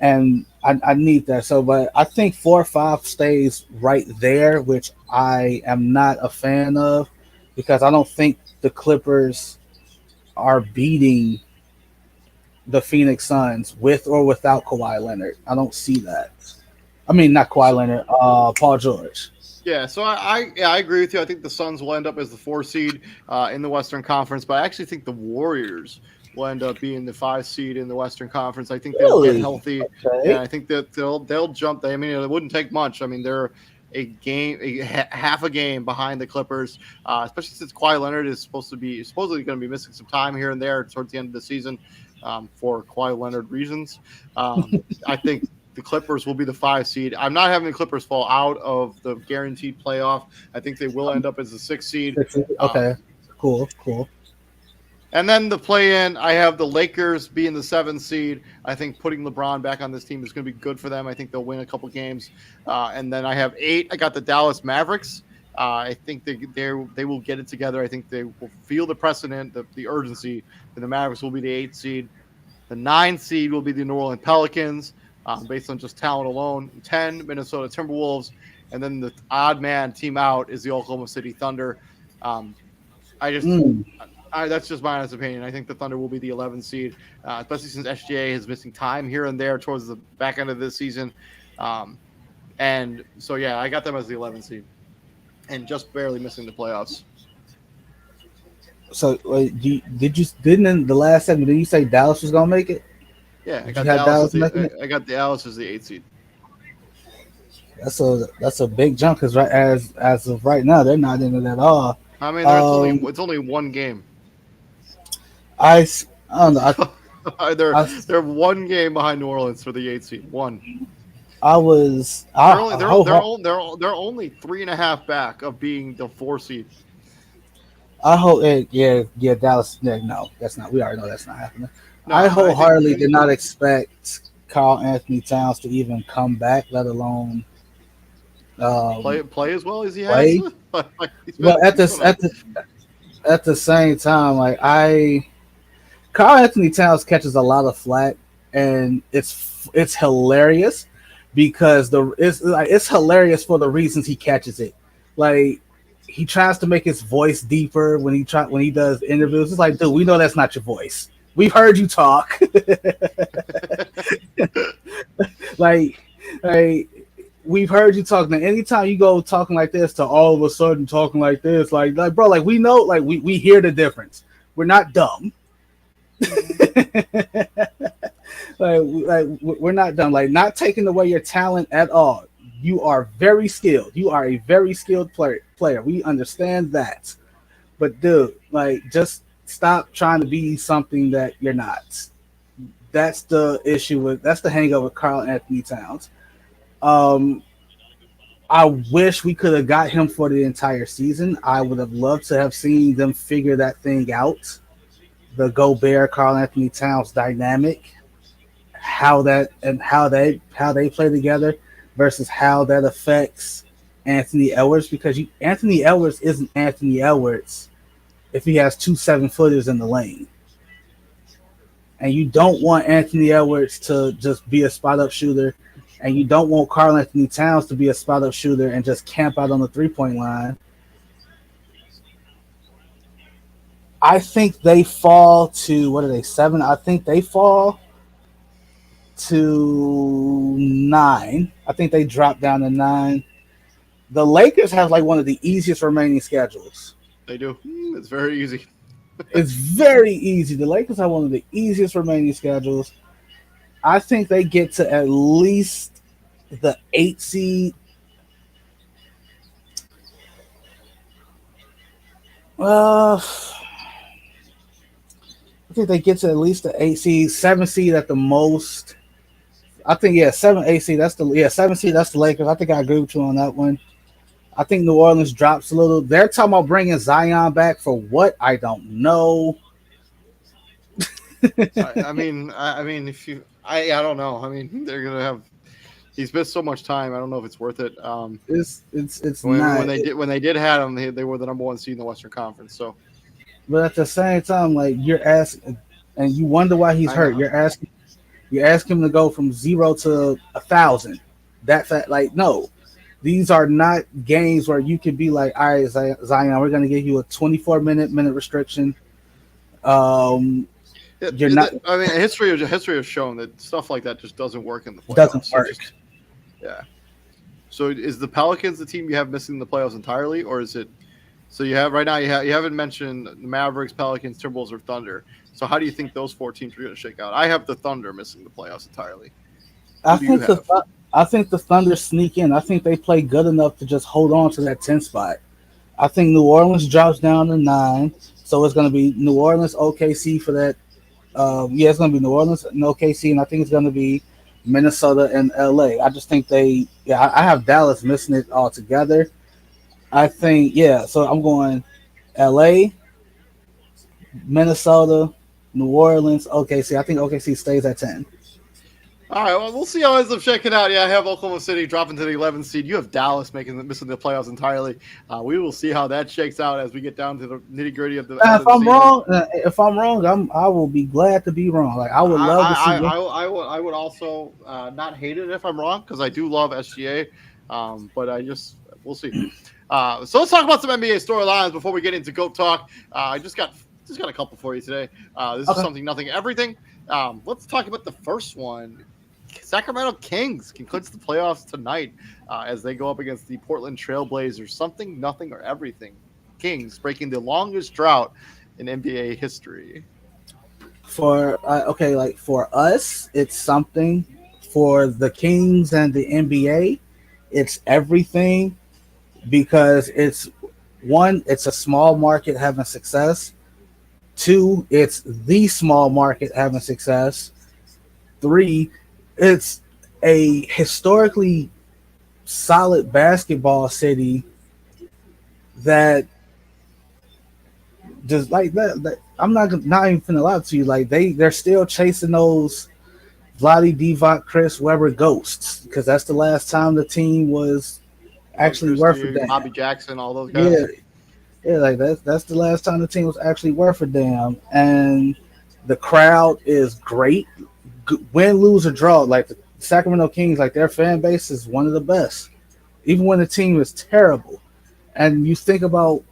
and I need that. So, but I think 4 or 5 stays right there, which I am not a fan of because I don't think the Clippers are beating the Phoenix Suns with or without Kawhi Leonard. I don't see that. I mean, not Kawhi Leonard, Paul George. Yeah, so I agree with you. I think the Suns will end up as the 4 seed in the Western Conference, but I actually think the Warriors will end up being the 5 seed in the Western Conference. I think they'll get Really? healthy, and Okay. I think that they'll jump. I mean, it wouldn't take much. I mean, they're half a game behind the Clippers, especially since Kawhi Leonard is supposedly going to be missing some time here and there towards the end of the season for Kawhi Leonard reasons. I think the Clippers will be the 5 seed. I'm not having the Clippers fall out of the guaranteed playoff. I think they will end up as the 6 seed. Okay. Cool. And then the play-in, I have the Lakers being the 7 seed. I think putting LeBron back on this team is going to be good for them. I think they'll win a couple games. And then I have 8. I got the Dallas Mavericks. I think they will get it together. I think they will feel the precedent, the urgency, and the Mavericks will be the 8 seed. The 9 seed will be the New Orleans Pelicans, based on just talent alone. 10, Minnesota Timberwolves. And then the odd man team out is the Oklahoma City Thunder. That's just my honest opinion. I think the Thunder will be the 11 seed, especially since SGA is missing time here and there towards the back end of this season. And so, yeah, I got them as the 11 seed and just barely missing the playoffs. So didn't in the last segment did you say Dallas was gonna make it? Yeah, Did you have Dallas making it? I got Dallas as the 8 seed. That's a big jump because right as of right now they're not in it at all. I mean, it's only one game. I don't know. They're one game behind New Orleans for the 8 seed. One. I was. They're only 3.5 back of being the 4 seed. I hope. Yeah. Dallas. No, that's not. We already know that's not happening. No, I wholeheartedly did not expect Karl Anthony Towns to even come back, let alone play as well as he play. has. Well, at the same time, like Karl Anthony Towns catches a lot of flack, and it's hilarious because it's hilarious for the reasons he catches it. Like he tries to make his voice deeper when he does interviews. It's like, dude, we know that's not your voice. We've heard you talk. like we've heard you talk. Now, anytime you go talking like this to all of a sudden talking like this, like bro, like we know, like we hear the difference. We're not dumb. like we're not dumb. Like not taking away your talent at all. You are very skilled. You are a very skilled player. We understand that. But dude, like just stop trying to be something that you're not. That's the issue that's the hang up with Karl Anthony Towns. I wish we could have got him for the entire season. I would have loved to have seen them figure that thing out. The Gobert Karl Anthony Towns dynamic, how they play together versus how that affects Anthony Edwards, because Anthony Edwards isn't Anthony Edwards if he has 2 7-footers in the lane. And you don't want Anthony Edwards to just be a spot-up shooter, and you don't want Karl Anthony Towns to be a spot-up shooter and just camp out on the three-point line. I think they fall to, what are they, 7? I think they fall to 9. I think they drop down to 9. The Lakers have like one of the easiest remaining schedules. They do. It's very easy. It's very easy. The Lakers have one of the easiest remaining schedules. I think they get to at least the 8 seed. Uh, I think they get to at least the 8 seed, 7 seed at the most. I think yeah, 7 8 seed. That's the 7 seed. That's the Lakers. I think I agree with you on that one. I think New Orleans drops a little. They're talking about bringing Zion back for what? I don't know. I mean, if you, I don't know. I mean, they're gonna have. He's missed so much time. I don't know if it's worth it. It's When not. when they did have him, they were the number one seed in the Western Conference. So But at the same time, like you're asking, and you wonder why he's I hurt. know. You ask him to go from 0 to 1,000. That fact, like no, these are not games where you could be like, all right, Zion, we're going to give you a 24 minute restriction. Um, you're not I mean, history has shown that stuff like that just doesn't work in the doesn't playoffs. work. Yeah. So is the Pelicans the team you have missing the playoffs entirely, or is it? So you have right now you haven't mentioned the Mavericks, Pelicans, Timberwolves, or Thunder. So how do you think those four teams are going to shake out? I have the Thunder missing the playoffs entirely. I Who do you think have? I think the Thunder sneak in. I think they play good enough to just hold on to that 10 spot. I think New Orleans drops down to 9, so it's going to be New Orleans, OKC for that. Yeah, it's going to be New Orleans and OKC, and I think it's going to be Minnesota and LA. I just think yeah, I have Dallas missing it altogether. I think, yeah, so I'm going LA, Minnesota, New Orleans, OKC. I think OKC stays at 10. All right, well, we'll see how it ends up shaking out. Yeah, I have Oklahoma City dropping to the 11th seed. You have Dallas missing the playoffs entirely. We will see how that shakes out as we get down to the nitty gritty of the Now, end of the season. if I'm wrong, I will be glad to be wrong. Like I would love to see. I would also not hate it if I'm wrong because I do love SGA, but we'll see. So let's talk about some NBA storylines before we get into GOAT talk. I just got a couple for you today. This is something, nothing, everything. Let's talk about the first one. Sacramento Kings can clinch the playoffs tonight as they go up against the Portland Trailblazers. Something, nothing, or everything. Kings breaking the longest drought in NBA history. Like for us, it's something. For the Kings and the NBA, it's everything because it's a small market having success. Two, it's the small market having success. Three, it's a historically solid basketball city that just like that I'm not even finna lie to you. Like they're still chasing those Vlade Divac, Chris Webber ghosts because that's the last time the team was actually worth a damn. Bobby Jackson, all those Yeah, guys. yeah, like that's the last time the team was actually worth a damn, and the crowd is great. Win, lose, or draw, like the Sacramento Kings, like their fan base is one of the best, even when the team is terrible. And you think about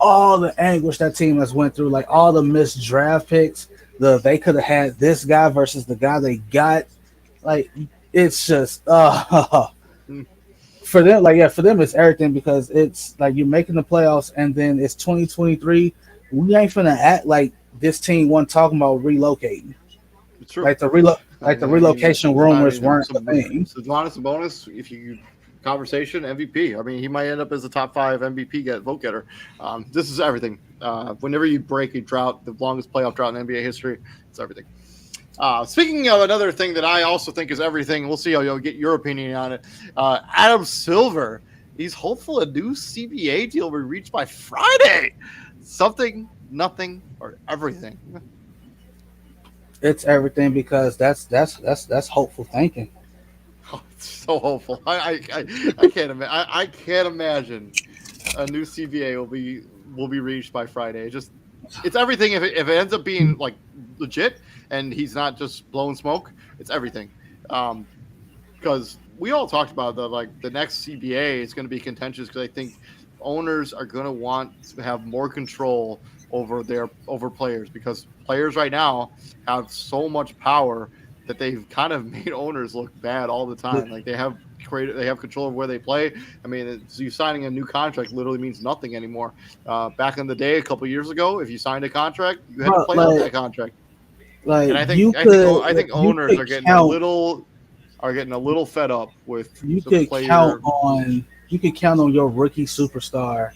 all the anguish that team has went through, like all the missed draft picks. They could have had this guy versus the guy they got. Like it's just for them. Like yeah, for them it's everything because it's like you're making the playoffs and then it's 2023. We ain't finna act like this team wasn't talking about relocating. It's true. Like the relocation rumors weren't a thing. So Giannis Sabonis, if you conversation MVP. I mean, he might end up as a top 5 MVP vote getter. This is everything. Whenever you break a drought, the longest playoff drought in NBA history, it's everything. Speaking of another thing that I also think is everything, we'll see how you'll get your opinion on it. Adam Silver, he's hopeful a new CBA deal will be reached by Friday. Something, nothing, or everything. It's everything because that's hopeful thinking. Oh, it's so hopeful. I can't imagine a new CBA will be reached by Friday. It's everything. If it ends up being like legit and he's not just blowing smoke, it's everything. Because we all talked about the next CBA is going to be contentious because I think owners are going to want to have more control over players because players right now have so much power that they've kind of made owners look bad all the time. Like they have control of where they play. I mean, you signing a new contract literally means nothing anymore. Back in the day, a couple years ago, if you signed a contract, you had to play out that contract. Like And you could, I think you owners could count, are getting a little fed up with you the could count player. on, you could count on your rookie superstar,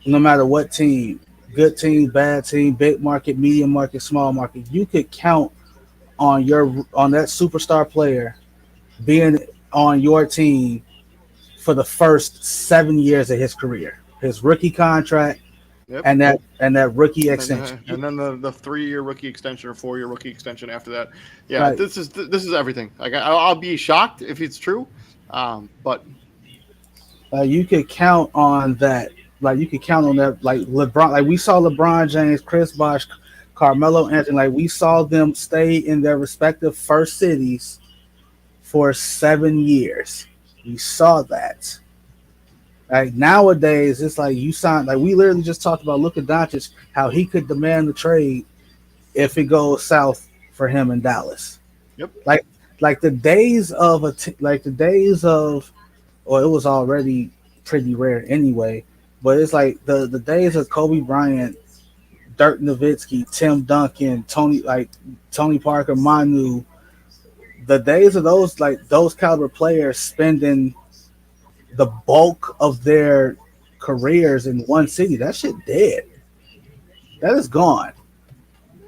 no matter what team, good team, bad team, big market, medium market, small market. You could count on that superstar player being on your team for the first 7 years of his career, his rookie contract, Yep. and that rookie extension. And then the 3 year rookie extension or 4 year rookie extension after that. Yeah, Like this is everything. Like I'll be shocked if it's true, but you could count on that. Like you could count on that. Like LeBron, like we saw LeBron James, Chris Bosh, Carmelo Anthony. Like we saw them stay in their respective first cities for 7 years. We saw that. Like nowadays, it's like you sign. Like we literally just talked about Luka Doncic, how he could demand the trade if it goes south for him in Dallas. yep. Like like the days of like the days of, or it was already pretty rare anyway. But it's like the days of Kobe Bryant, Dirk Nowitzki, Tim Duncan, Tony Parker, Manu. The days of those caliber players spending the bulk of their careers in one city, that shit dead. That is gone.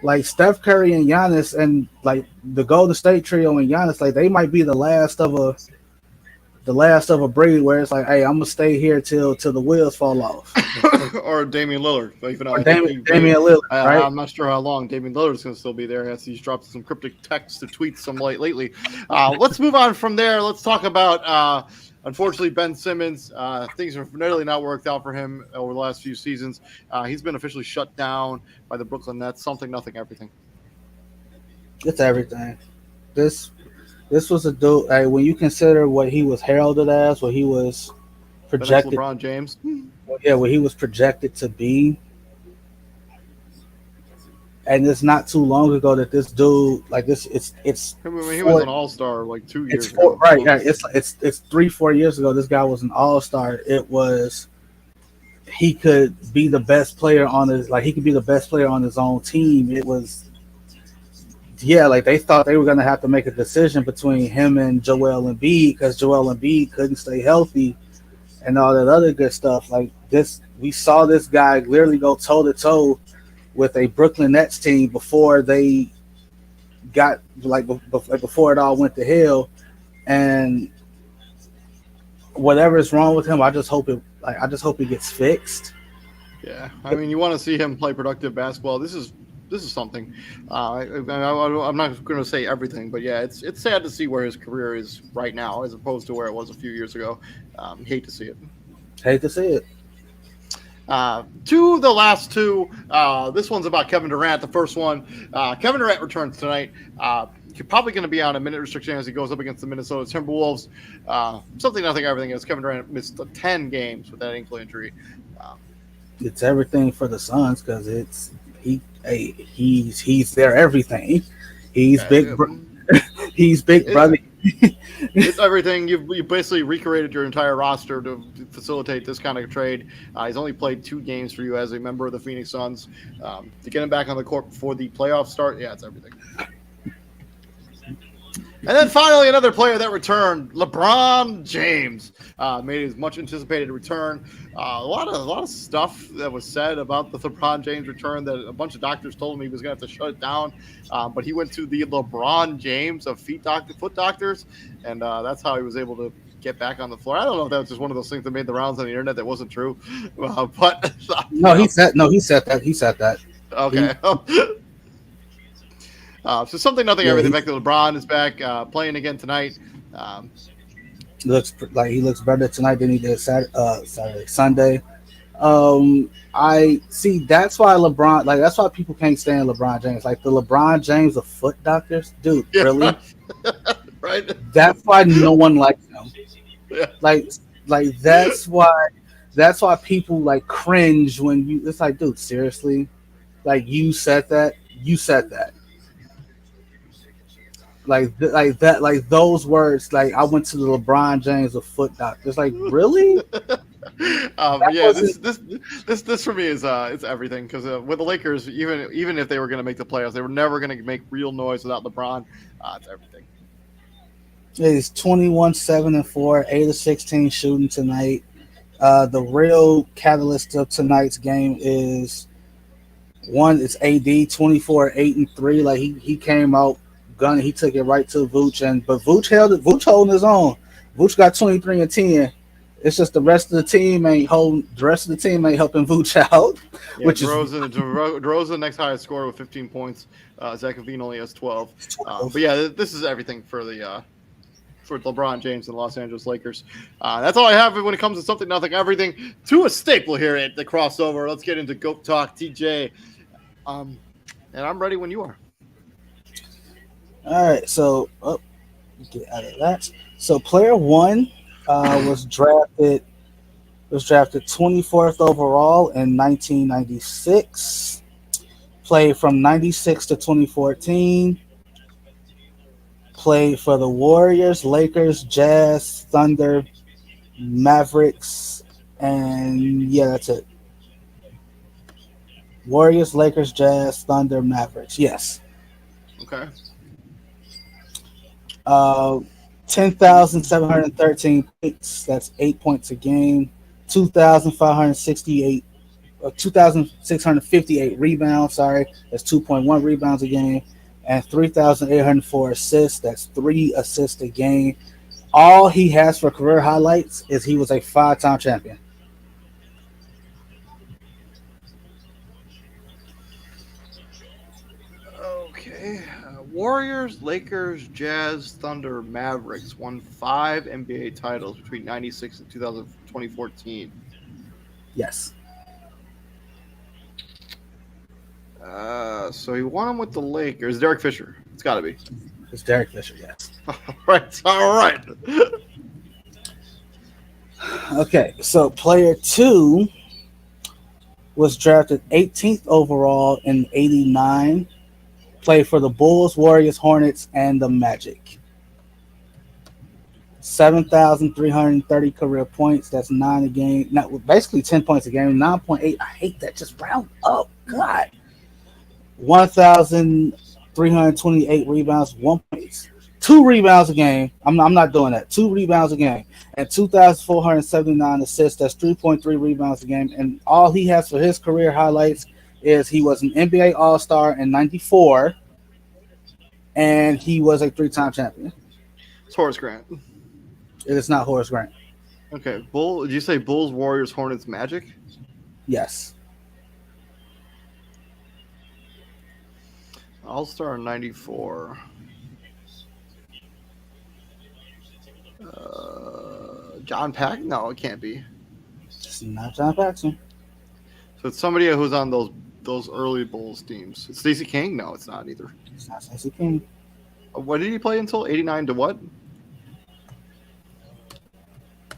Like Steph Curry and Giannis and like the Golden State trio and Giannis, like they might be the last of a breed where it's like, hey, I'm gonna stay here till the wheels fall off. Or Damian Lillard. Even though Or I think Damian Lillard, right? I'm not sure how long Damian Lillard's going to still be there as he's dropped some cryptic texts or tweets some lately. Let's move on from there. Let's talk about, unfortunately, Ben Simmons. Things have nearly not worked out for him over the last few seasons. He's been officially shut down by the Brooklyn Nets. Something, nothing, everything. It's everything. This was a dude. Like, when you consider what he was heralded as, what he was The next projected, LeBron James. what he was projected to be, and it's not too long ago that this dude, like this, it's. I mean, he was an all-star like 2 years It's ago. right. Yeah, it's 3-4 years ago. This guy was an all-star. It was he could be the best player on his he could be the best player on his own team. It was like they thought they were gonna have to make a decision between him and Joel Embiid because Joel Embiid couldn't stay healthy and all that other good stuff. Like this, we saw this guy literally go toe to toe with a Brooklyn Nets team before they got before it all went to hell. And whatever is wrong with him, I just hope it gets fixed. Yeah, I mean, you want to see him play productive basketball. This is something. I'm not going to say everything, but yeah, it's sad to see where his career is right now as opposed to where it was a few years ago. Hate to see it. Hate to see it. To the last two, this one's about Kevin Durant. The first one, Kevin Durant returns tonight. He's probably going to be on a minute restriction as he goes up against the Minnesota Timberwolves. Something, nothing, everything is Kevin Durant missed 10 games with that ankle injury. It's everything for the Suns because he's their everything. He's he's big brother. It's everything. You basically recreated your entire roster to facilitate this kind of trade. He's only played 2 games for you as a member of the Phoenix Suns. To get him back on the court before the playoffs start, yeah, it's everything. And then finally, another player that returned, LeBron James, made his much anticipated return. A lot of stuff that was said about the LeBron James return that a bunch of doctors told him he was going to have to shut it down. But he went to the LeBron James of foot doctors, and that's how he was able to get back on the floor. I don't know if that was just one of those things that made the rounds on the internet that wasn't true, but he said that. He said that. Okay. So something, nothing, everything. Back to LeBron is back playing again tonight. Looks like he looks better tonight than he did Sunday. I see. That's why LeBron, that's why people can't stand LeBron James. Like the LeBron James of foot doctors, dude. Yeah, really? Right. That's why no one likes him. Yeah. Like that's why people cringe when you. It's like, dude, seriously, you said that. You said that. Like those words. I went to the LeBron James of foot doctors. Really? But yeah, wasn't this for me is it's everything because with the Lakers, even if they were going to make the playoffs, they were never going to make real noise without LeBron. It's everything. He's 21, 7-4, 8 of 16 shooting tonight. The real catalyst of tonight's game is one. It's AD 24, 8-3. Like he came out gunning. He took it right to Vooch, but Vooch held it. Vooch holding his own. Vooch got 23 and 10. It's just the rest of the team ain't holding. The rest of the team ain't helping Vooch out. Yeah, Which DeRozan, next highest scorer with 15 points. Zach LaVine only has 12. But yeah, this is everything for the for LeBron James and the Los Angeles Lakers. That's all I have when it comes to something, nothing, everything to a staple here at the crossover. Let's get into GOAT Talk, TJ. And I'm ready when you are. All right, so get out of that. So player one was drafted 24th overall in 1996. Played from 96 to 2014. Played for the Warriors, Lakers, Jazz, Thunder, Mavericks, and yeah, that's it. Warriors, Lakers, Jazz, Thunder, Mavericks. Yes. Okay. 10,713 points. That's 8 points a game. 2,568, 2,658 rebounds. Sorry, that's 2.1 rebounds a game, and 3,804 assists. That's 3 assists a game. All he has for career highlights is he was a 5-time champion. Okay. Warriors, Lakers, Jazz, Thunder, Mavericks won 5 NBA titles between 96 and 2014. Yes. So he won them with the Lakers. Derek Fisher. It's got to be. It's Derek Fisher, yes. All right. Okay, so player 2 was drafted 18th overall in 89. Played for the Bulls, Warriors, Hornets, and the Magic. 7,330 career points. That's 9 a game. Basically 10 points a game. 9.8. I hate that. Just round up. God. 1,328 rebounds. 1 point. 2 rebounds a game. I'm not doing that. 2 rebounds a game. And 2,479 assists. That's 3.3 rebounds a game. And all he has for his career highlights is he was an NBA All-Star in 94, and he was a 3-time champion. It's Horace Grant. It is not Horace Grant. Okay. Did you say Bulls, Warriors, Hornets, Magic? Yes. All-Star in 94. John Paxson? No, it can't be. It's not John Paxson. So it's somebody who's on those early Bulls teams. It's Stacey King? No, it's not either. It's not Stacey King. What did he play until 89 to what?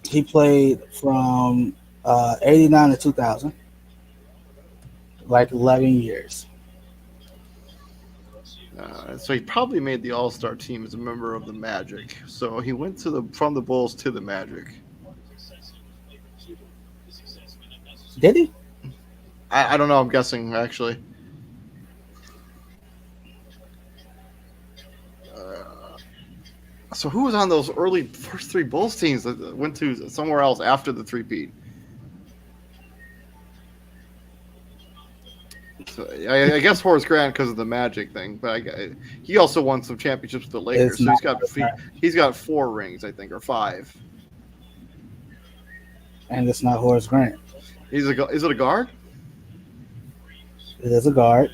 He played from 89 to 2000. Like 11 years. So he probably made the All-Star team as a member of the Magic. So he went from the Bulls to the Magic. Did he? I don't know. I'm guessing, actually. So who was on those early first 3 Bulls teams that went to somewhere else after the three-peat? So I guess Horace Grant because of the Magic thing, but he also won some championships with the Lakers. So he's got 4 rings, I think, or 5. And it's not Horace Grant. Is it a guard? It is a guard.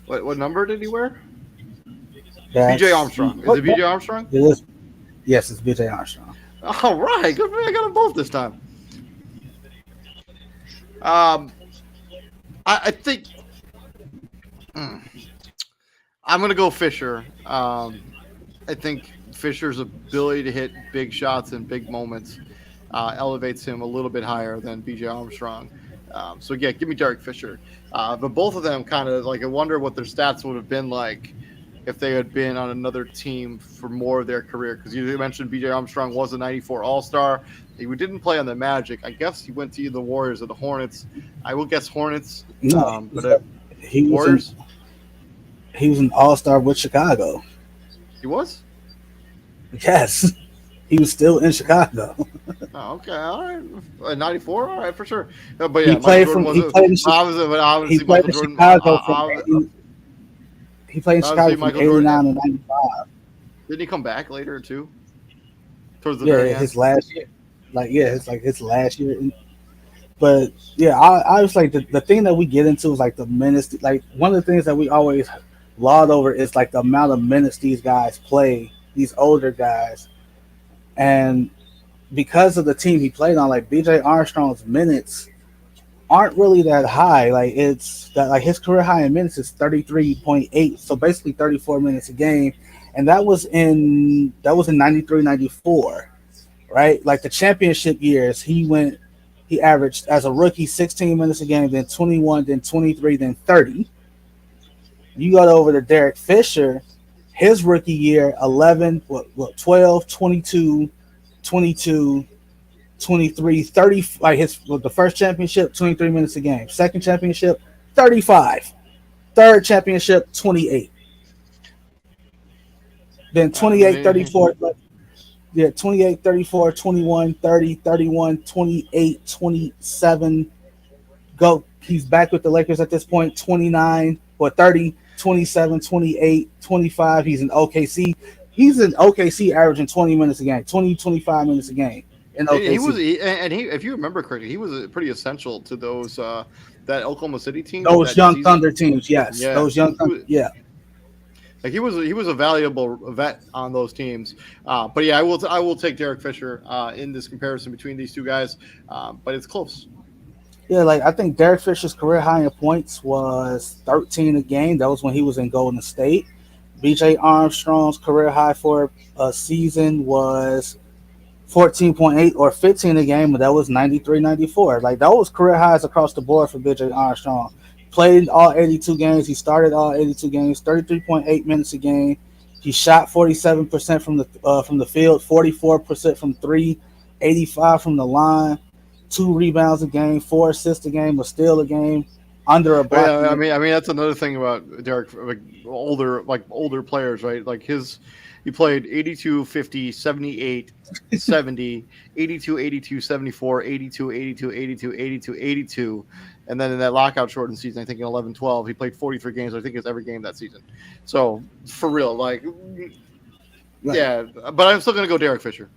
What number did he wear? That's, BJ Armstrong. Is it BJ Armstrong? It is. Yes, it's BJ Armstrong. All right, good for me. I got them both this time. I think I'm gonna go Fisher. I think Fisher's ability to hit big shots in big moments elevates him a little bit higher than BJ Armstrong. So yeah, give me Derek Fisher. But both of them kind of like I wonder what their stats would have been like if they had been on another team for more of their career. Because you mentioned B.J. Armstrong was a '94 All-Star. He didn't play on the Magic. I guess he went to either the Warriors or the Hornets. I will guess Hornets. No, But he was Warriors. He was an all-star with Chicago. He was. Yes, he was still in Chicago. Oh, okay, all right. '94, all right, for sure. But He yeah, played Michael Jordan he was played in, obviously he played Michael in Jordan. Chicago from 80, he played in Chicago from Michael 89 Jordan. to 95. Didn't he come back later too? Towards the Yeah, very end. his last year. It's like his last year. But yeah, I was like the thing that we get into is like the minutes. Like one of the things that we always laud over is like the amount of minutes these guys play, these older guys, and because of the team he played on, like B.J. Armstrong's minutes aren't really that high. Like it's that like his career high in minutes is 33.8, so basically 34 minutes a game, and that was in 93, 94, right? Like the championship years, he averaged as a rookie 16 minutes a game, then 21, then 23, then 30. You go over to Derek Fisher, his rookie year 11, 12, 22, 22, 23, 30, like the first championship 23 minutes a game, second championship 35, third championship 28, then 28, 34, yeah, 28, 34, 21, 30, 31, 28, 27. Go, he's back with the Lakers at this point, 29 or 30, 27, 28, 25. He's in OKC. He's in OKC averaging 20 minutes a game, 20, 25 minutes a game. In OKC. If you remember correctly, he was pretty essential to those that Oklahoma City team. Those young Thunder teams, yes. Yeah. Those young Thunder, yeah. Like he was a valuable vet on those teams, but yeah, I will take Derek Fisher in this comparison between these two guys, but it's close. Yeah, like I think Derek Fisher's career high in points was 13 a game. That was when he was in Golden State. B.J. Armstrong's career high for a season was 14.8 or 15 a game, but that was 93, 94. Like that was career highs across the board for B.J. Armstrong. Played all 82 games. He started all 82 games, 33.8 minutes a game. He shot 47% from the field, 44% from three, 85 from the line, 2 rebounds a game, 4 assists a game, a steal a game, under a block. Yeah, I mean that's another thing about Derek, like older players, right? Like he played 82, 50, 78, 70, 82, 82, 74, 82, 82, 82, 82, 82. And then in that lockout shortened season, I think in 11-12, he played 43 games. I think it's every game that season. So, for real, like, right. Yeah. But I'm still going to go Derek Fisher.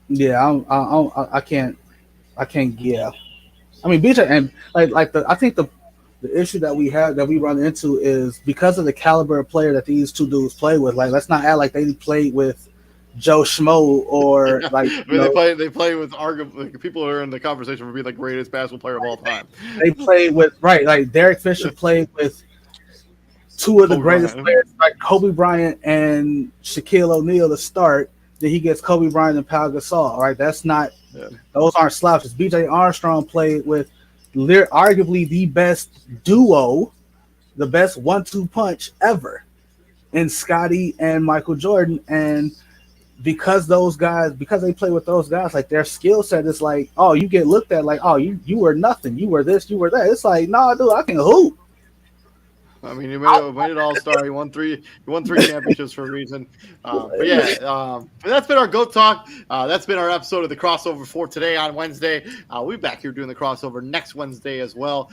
Yeah, I can't. Yeah. I mean, BJ, and I think the issue that we run into is because of the caliber of player that these two dudes play with. Like, let's not act like they played with Joe Schmo or like they play with arguably like, people who are in the conversation for being the greatest basketball player of all time. They played with like Derek Fisher played with two of the greatest players like Kobe Bryant and Shaquille O'Neal to start. Then he gets Kobe Bryant and Pau Gasol. Right, those aren't slouches. B.J. Armstrong played with arguably the best duo, the best 1-2 punch ever in Scottie and Michael Jordan, and because they play with those guys, like their skill set is like, oh, you get looked at like, oh, you were nothing, you were this, you were that. It's like, no, dude, I can hoop. I mean, he made it all-star. He won three championships for a reason. But yeah, that's been our GOAT Talk. That's been our episode of the crossover for today on Wednesday. We'll be back here doing the crossover next Wednesday as well,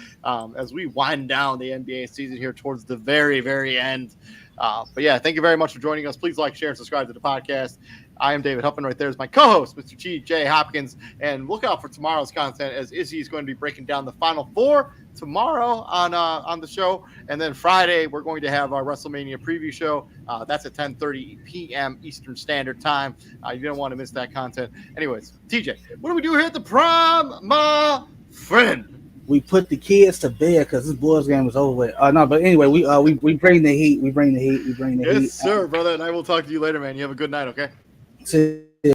as we wind down the NBA season here towards the very, very end. But yeah, thank you very much for joining us. Please like, share, and subscribe to the podcast. I am David Huffman. Right there is my co-host, Mr. T.J. Hopkins. And look out for tomorrow's content, as Izzy is going to be breaking down the Final Four tomorrow on the show. And then Friday, we're going to have our WrestleMania preview show. That's at 10:30 p.m. Eastern Standard Time. You don't want to miss that content. Anyways, TJ, what do we do here at the Prom, my friend? We put the kids to bed because this Bulls game is over with. No, but anyway, we bring the heat. We bring the heat. Yes, sir, brother. And I will talk to you later, man. You have a good night, okay? See